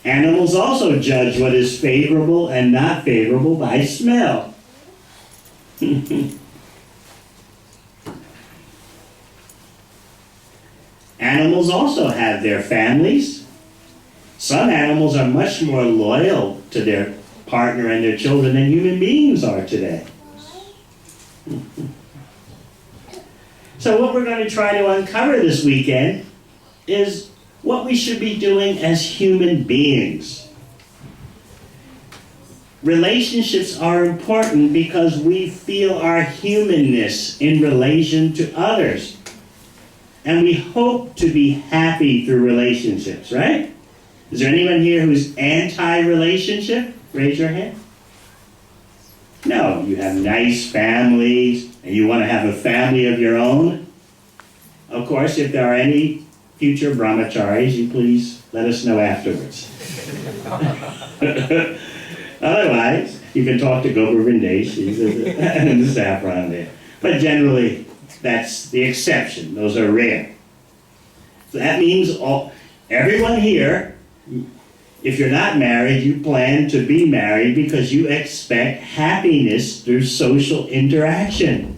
Animals also judge what is favorable and not favorable by smell. Animals also have their families. Some animals are much more loyal to their partner and their children than human beings are today. So what we're going to try to uncover this weekend is what we should be doing as human beings. Relationships are important because we feel our humanness in relation to others. And we hope to be happy through relationships, right? Is there anyone here who's anti-relationship? Raise your hand. No, you have nice families and you want to have a family of your own. Of course, if there are any future brahmacharis, you please let us know afterwards. Otherwise, you can talk to Govindesh, she's the staff around there. But generally, that's the exception. Those are rare. So that means everyone here, if you're not married, you plan to be married because you expect happiness through social interaction.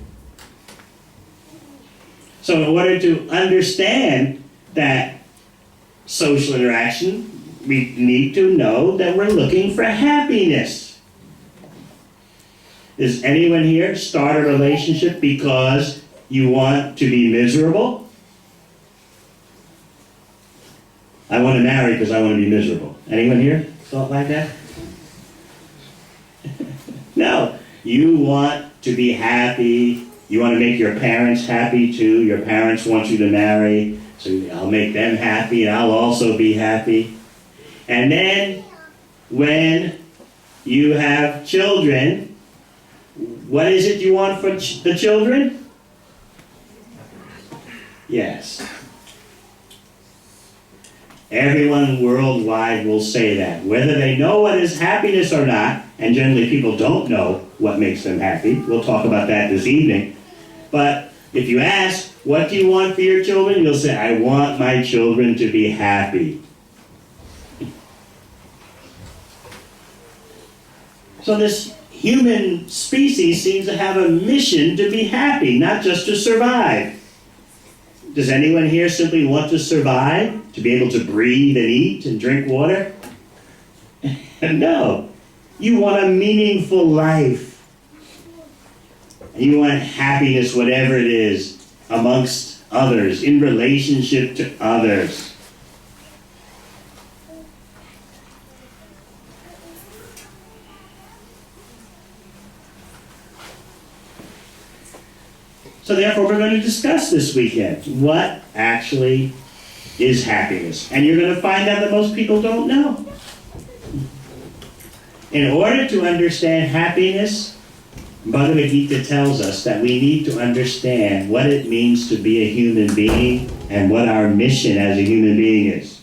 So in order to understand that social interaction, we need to know that we're looking for happiness. Does anyone here start a relationship because you want to be miserable? I want to marry because I want to be miserable. Anyone here thought like that? No. You want to be happy. You want to make your parents happy too. Your parents want you to marry. So I'll make them happy and I'll also be happy. And then when you have children, what is it you want for the children? Yes. Everyone worldwide will say that. Whether they know what is happiness or not, and generally people don't know what makes them happy. We'll talk about that this evening. But if you ask, what do you want for your children? You'll say, I want my children to be happy. So this human species seems to have a mission to be happy, not just to survive. Does anyone here simply want to survive? To be able to breathe and eat and drink water? No. You want a meaningful life. And you want happiness, whatever it is, amongst others, in relationship to others. So therefore, we're going to discuss this weekend what actually is happiness. And you're going to find out that most people don't know. In order to understand happiness, Bhagavad Gita tells us that we need to understand what it means to be a human being and what our mission as a human being is.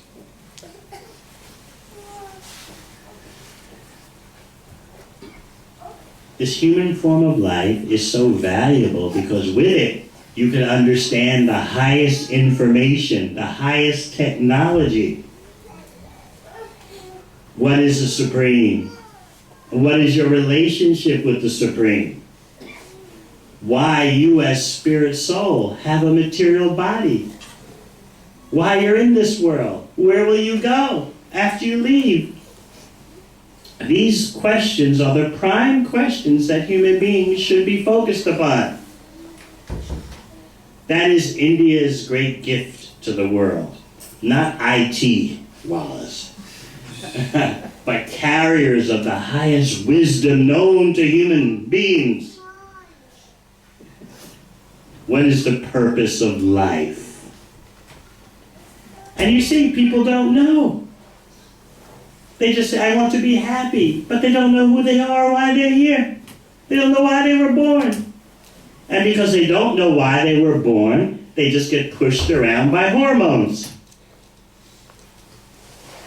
This human form of life is so valuable because with it, you can understand the highest information, the highest technology. What is the Supreme? What is your relationship with the Supreme? Why you as spirit soul have a material body? Why you're in this world? Where will you go after you leave? These questions are the prime questions that human beings should be focused upon. That is India's great gift to the world. Not IT, Wallace. But carriers of the highest wisdom known to human beings. What is the purpose of life? And you see, people don't know. They just say, I want to be happy, but they don't know who they are or why they're here. They don't know why they were born. And because they don't know why they were born, they just get pushed around by hormones.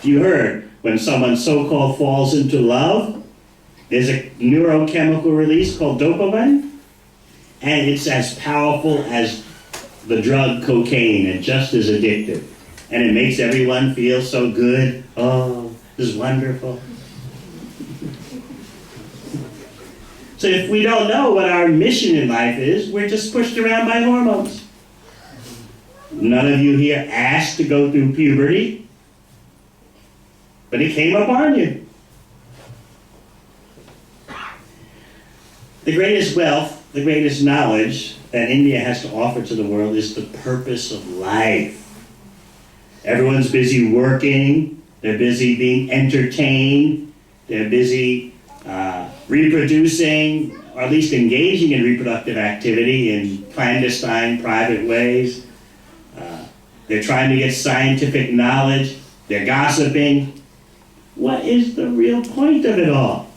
You heard, when someone so-called falls into love, there's a neurochemical release called dopamine, and it's as powerful as the drug cocaine and just as addictive. And it makes everyone feel so good. Oh, this is wonderful. So if we don't know what our mission in life is, we're just pushed around by hormones. None of you here asked to go through puberty, but it came upon you. The greatest wealth, the greatest knowledge that India has to offer to the world is the purpose of life. Everyone's busy working, they're busy being entertained, they're busy reproducing, or at least engaging in reproductive activity in clandestine, private ways. They're trying to get scientific knowledge, they're gossiping. What is the real point of it all?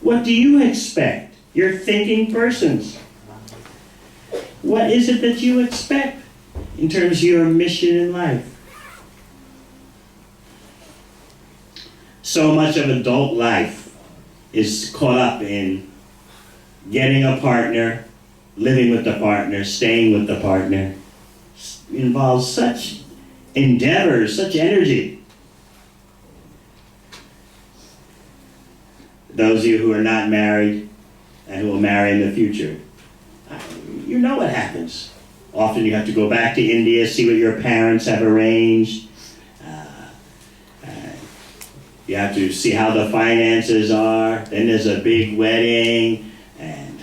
What do you expect? You're thinking persons. What is it that you expect in terms of your mission in life? So much of adult life is caught up in getting a partner, living with the partner, staying with the partner. It involves such endeavor, such energy. Those of you who are not married and who will marry in the future, you know what happens. Often you have to go back to India, see what your parents have arranged. You have to see how the finances are. Then there's a big wedding, and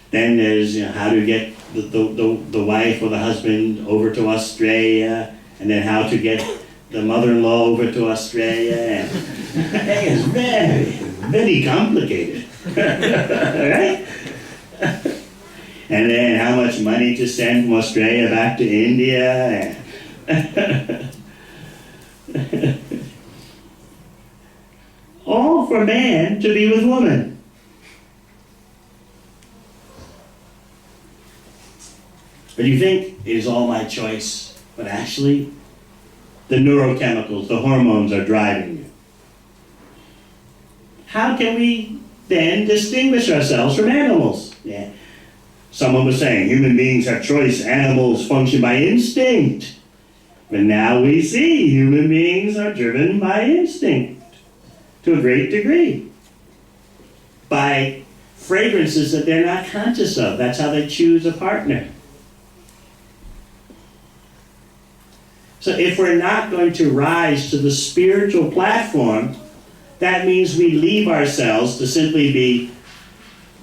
then there's how to get the wife or the husband over to Australia, and then how to get the mother-in-law over to Australia. And it's very, very complicated, right? And then how much money to send from Australia back to India. All for man to be with woman. But you think it is all my choice, but actually the neurochemicals, the hormones are driving you. How can we then distinguish ourselves from animals? Yeah. Someone was saying human beings have choice, animals function by instinct. But now we see human beings are driven by instinct to a great degree. By fragrances that they're not conscious of. That's how they choose a partner. So if we're not going to rise to the spiritual platform, that means we leave ourselves to simply be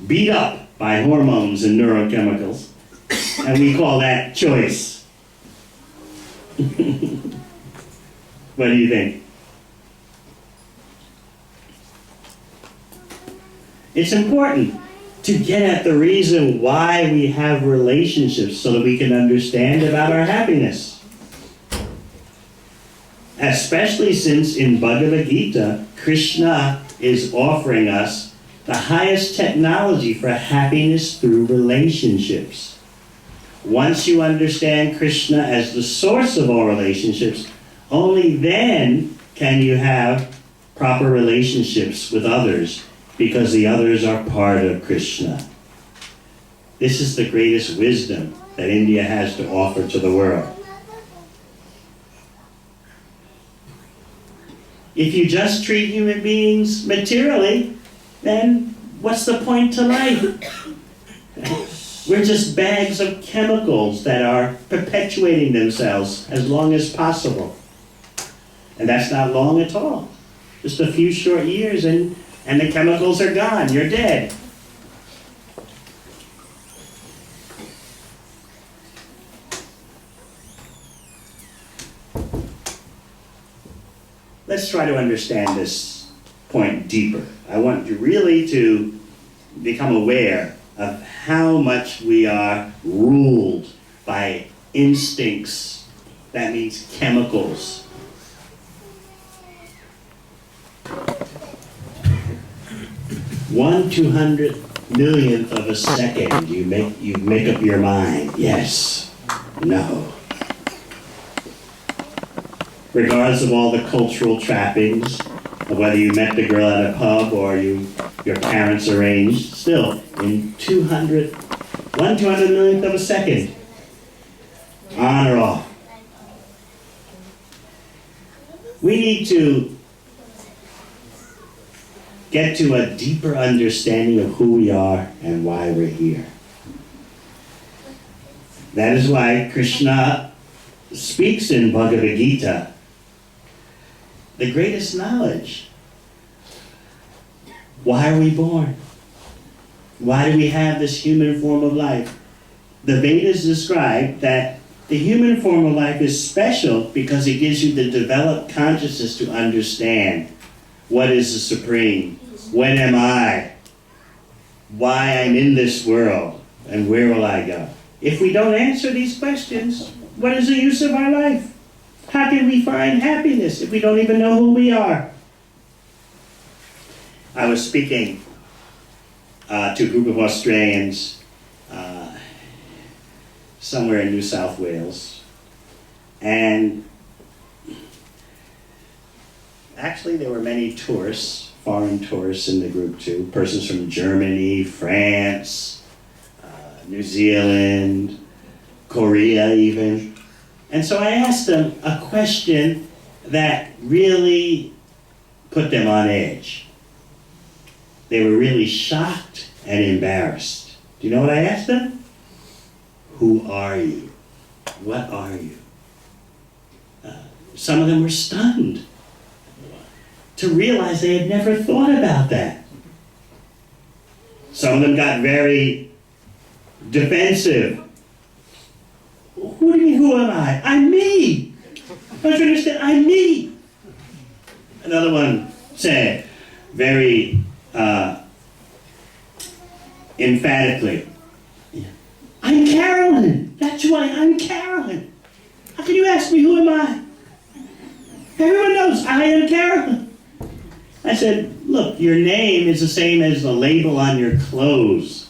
beat up by hormones and neurochemicals. And we call that choice. What do you think? It's important to get at the reason why we have relationships so that we can understand about our happiness. Especially since in Bhagavad Gita, Krishna is offering us the highest technology for happiness through relationships. Once you understand Krishna as the source of all relationships, only then can you have proper relationships with others, because the others are part of Krishna. This is the greatest wisdom that India has to offer to the world. If you just treat human beings materially, then what's the point to life? We're just bags of chemicals that are perpetuating themselves as long as possible. And that's not long at all. Just a few short years and the chemicals are gone. You're dead. Let's try to understand this point deeper. I want you really to become aware of how much we are ruled by instincts. That means chemicals. 1/200,000,000th of a second, you make up your mind. Yes, no. Regardless of all the cultural trappings, of whether you met the girl at a pub or your parents arranged, still, in 1/200,000,000th of a second, on or off. We need to get to a deeper understanding of who we are and why we're here. That is why Krishna speaks in Bhagavad Gita, the greatest knowledge. Why are we born? Why do we have this human form of life? The Vedas describe that the human form of life is special because it gives you the developed consciousness to understand what is the supreme, when am I, why I'm in this world, and where will I go? If we don't answer these questions, what is the use of our life? How can we find happiness if we don't even know who we are? I was speaking to a group of Australians somewhere in New South Wales, and actually there were many tourists, foreign tourists in the group too, persons from Germany, France, New Zealand, Korea even. And so I asked them a question that really put them on edge. They were really shocked and embarrassed. Do you know what I asked them? Who are you? What are you? Some of them were stunned to realize they had never thought about that. Some of them got very defensive. Who do you mean, who am I? I'm me. Don't you understand? I'm me. Another one said very emphatically, I'm Carolyn. That's who I'm Carolyn. How can you ask me who am I? Everyone knows I am Carolyn. I said, look, your name is the same as the label on your clothes.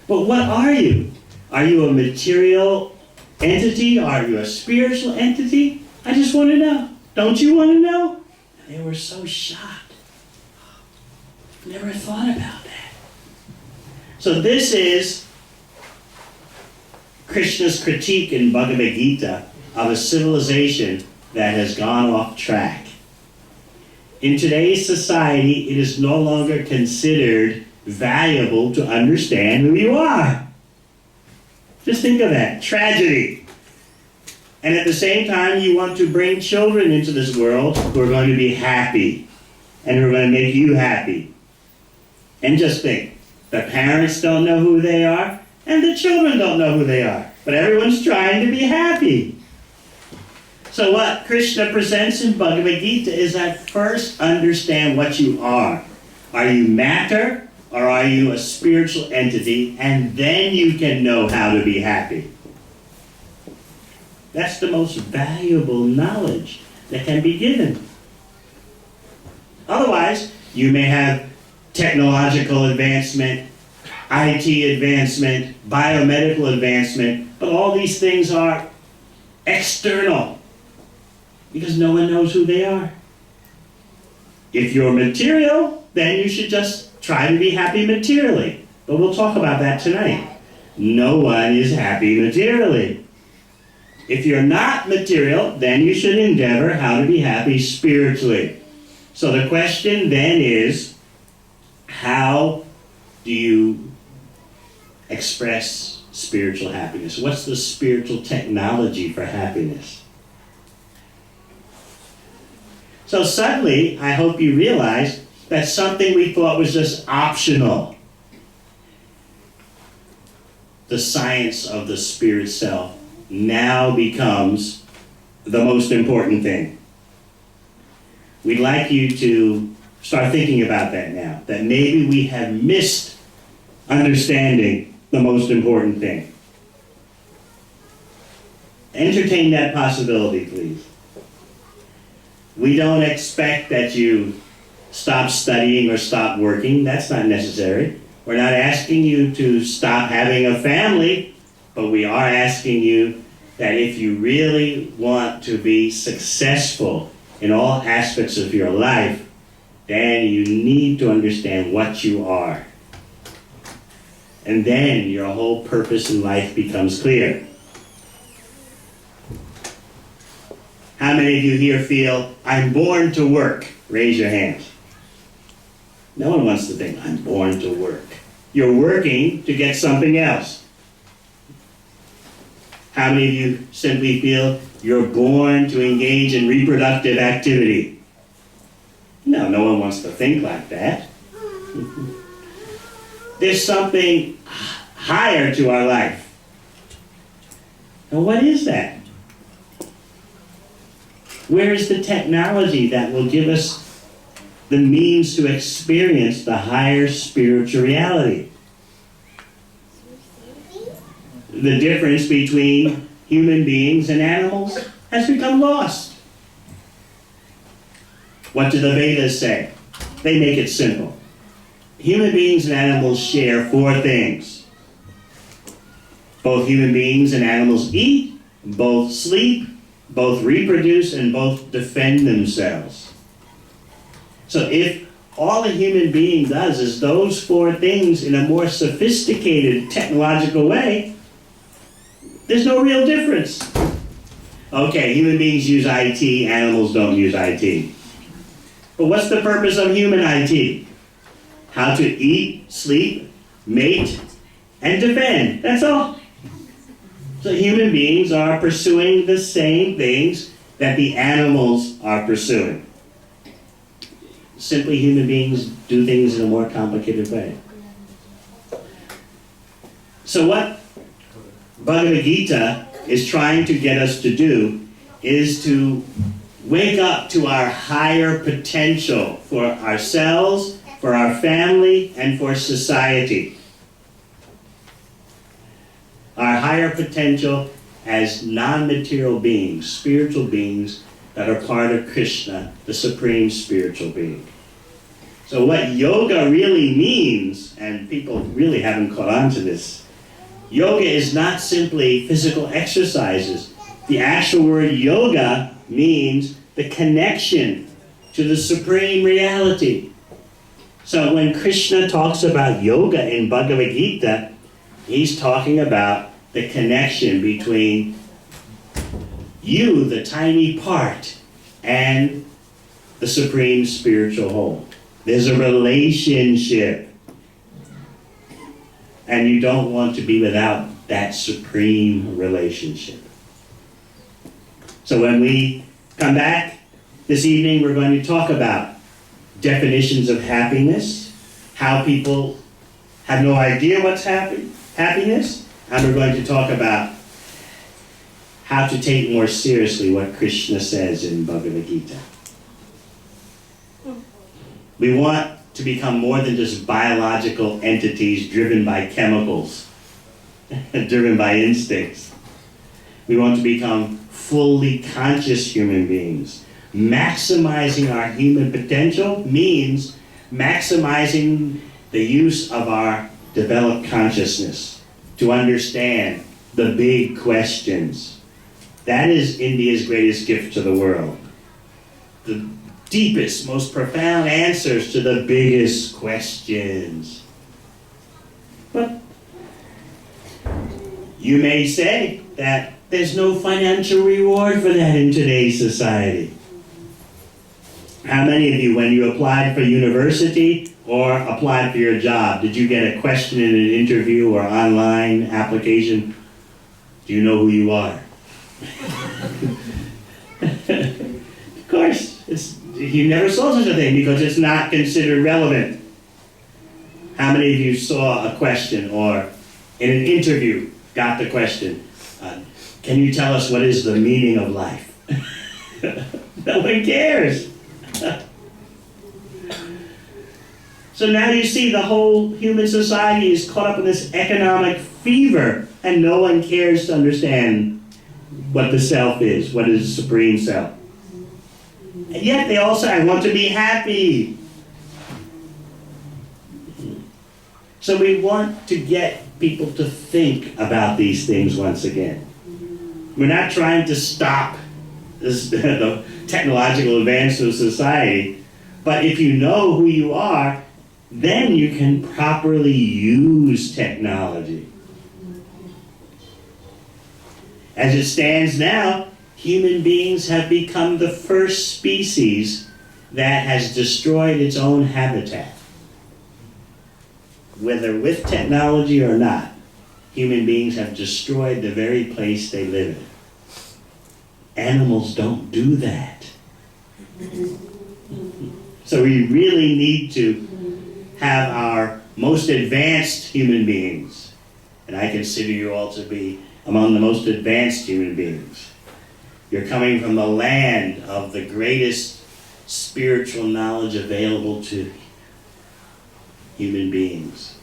But what are you? Are you a material entity? Are you a spiritual entity? I just want to know. Don't you want to know? They were so shocked. Never thought about that. So this is Krishna's critique in Bhagavad Gita of a civilization that has gone off track. In today's society, it is no longer considered valuable to understand who you are. Just think of that. Tragedy. And at the same time, you want to bring children into this world who are going to be happy and who are going to make you happy. And just think, the parents don't know who they are, and the children don't know who they are. But everyone's trying to be happy. So what Krishna presents in Bhagavad Gita is that first understand what you are. Are you matter or are you a spiritual entity? And then you can know how to be happy. That's the most valuable knowledge that can be given. Otherwise, you may have technological advancement, IT advancement, biomedical advancement, but all these things are external because no one knows who they are. If you're material, then you should just try to be happy materially. But we'll talk about that tonight. No one is happy materially. If you're not material, then you should endeavor how to be happy spiritually. So the question then is, how do you express spiritual happiness? What's the spiritual technology for happiness? So suddenly, I hope you realize that something we thought was just optional, the science of the spirit self, now becomes the most important thing. We'd like you to start thinking about that now, that maybe we have missed understanding the most important thing. Entertain that possibility, please. We don't expect that you stop studying or stop working. That's not necessary. We're not asking you to stop having a family, but we are asking you that if you really want to be successful in all aspects of your life, then you need to understand what you are. And then your whole purpose in life becomes clear. How many of you here feel, I'm born to work? Raise your hands. No one wants to think, I'm born to work. You're working to get something else. How many of you simply feel you're born to engage in reproductive activity? No, no one wants to think like that. There's something higher to our life. And what is that? Where is the technology that will give us the means to experience the higher spiritual reality? The difference between human beings and animals has become lost. What do the Vedas say? They make it simple. Human beings and animals share 4 things. Both human beings and animals eat, both sleep, both reproduce, and both defend themselves. So if all a human being does is those 4 things in a more sophisticated technological way, there's no real difference. Okay, human beings use IT, animals don't use IT. But what's the purpose of human IT? How to eat, sleep, mate, and defend. That's all. So human beings are pursuing the same things that the animals are pursuing. Simply human beings do things in a more complicated way. So what Bhagavad Gita is trying to get us to do is to wake up to our higher potential for ourselves, for our family, and for society. Our higher potential as non-material beings, spiritual beings that are part of Krishna, the supreme spiritual being. So what yoga really means, and people really haven't caught on to this, yoga is not simply physical exercises. The actual word yoga means the connection to the supreme reality. So when Krishna talks about yoga in Bhagavad Gita, he's talking about the connection between you, the tiny part, and the supreme spiritual whole. There's a relationship. And you don't want to be without that supreme relationship. So when we come back this evening, we're going to talk about definitions of happiness, how people have no idea what's happiness, and we're going to talk about how to take more seriously what Krishna says in Bhagavad Gita. We want to become more than just biological entities driven by chemicals, driven by instincts. We want to become fully conscious human beings. Maximizing our human potential means maximizing the use of our developed consciousness to understand the big questions. That is India's greatest gift to the world. The deepest, most profound answers to the biggest questions. But you may say that there's no financial reward for that in today's society. How many of you, when you applied for university or applied for your job, did you get a question in an interview or online application? Do you know who you are? Of course, you never saw such a thing because it's not considered relevant. How many of you saw a question or in an interview got the question, can you tell us what is the meaning of life? So So now you see the whole human society is caught up in this economic fever, and no one cares to understand what the self is, what is the supreme self. And yet they all say, I want to be happy. So we want to get people to think about these things once again. We're not trying to stop the technological advance of society, but if you know who you are, then you can properly use technology. As it stands now, human beings have become the first species that has destroyed its own habitat. Whether with technology or not, human beings have destroyed the very place they live in. Animals don't do that. So we really need to have our most advanced human beings, and I consider you all to be among the most advanced human beings. You're coming from the land of the greatest spiritual knowledge available to human beings.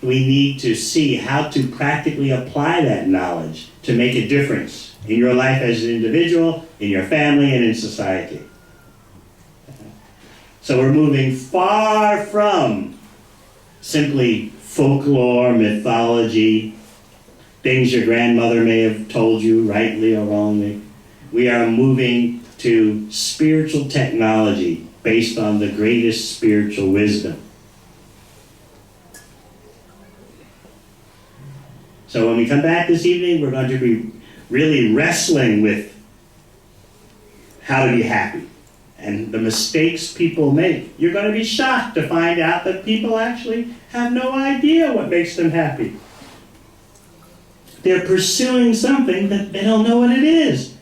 We need to see how to practically apply that knowledge to make a difference in your life as an individual, in your family, and in society. So we're moving far from simply folklore, mythology, things your grandmother may have told you rightly or wrongly. We are moving to spiritual technology based on the greatest spiritual wisdom. So when we come back this evening, we're going to be really wrestling with how to be happy and the mistakes people make. You're going to be shocked to find out that people actually have no idea what makes them happy. They're pursuing something that they don't know what it is.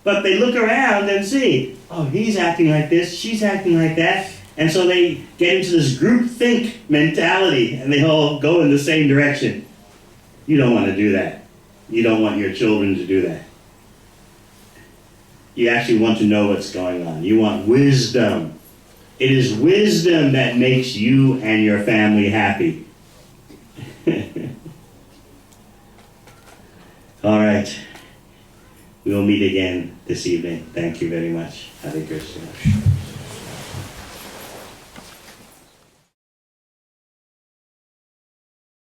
But they look around and see, oh, he's acting like this, she's acting like that. And so they get into this group think mentality and they all go in the same direction. You don't want to do that. You don't want your children to do that. You actually want to know what's going on. You want wisdom. It is wisdom that makes you and your family happy. All right. We will meet again this evening. Thank you very much. Hare Krishna.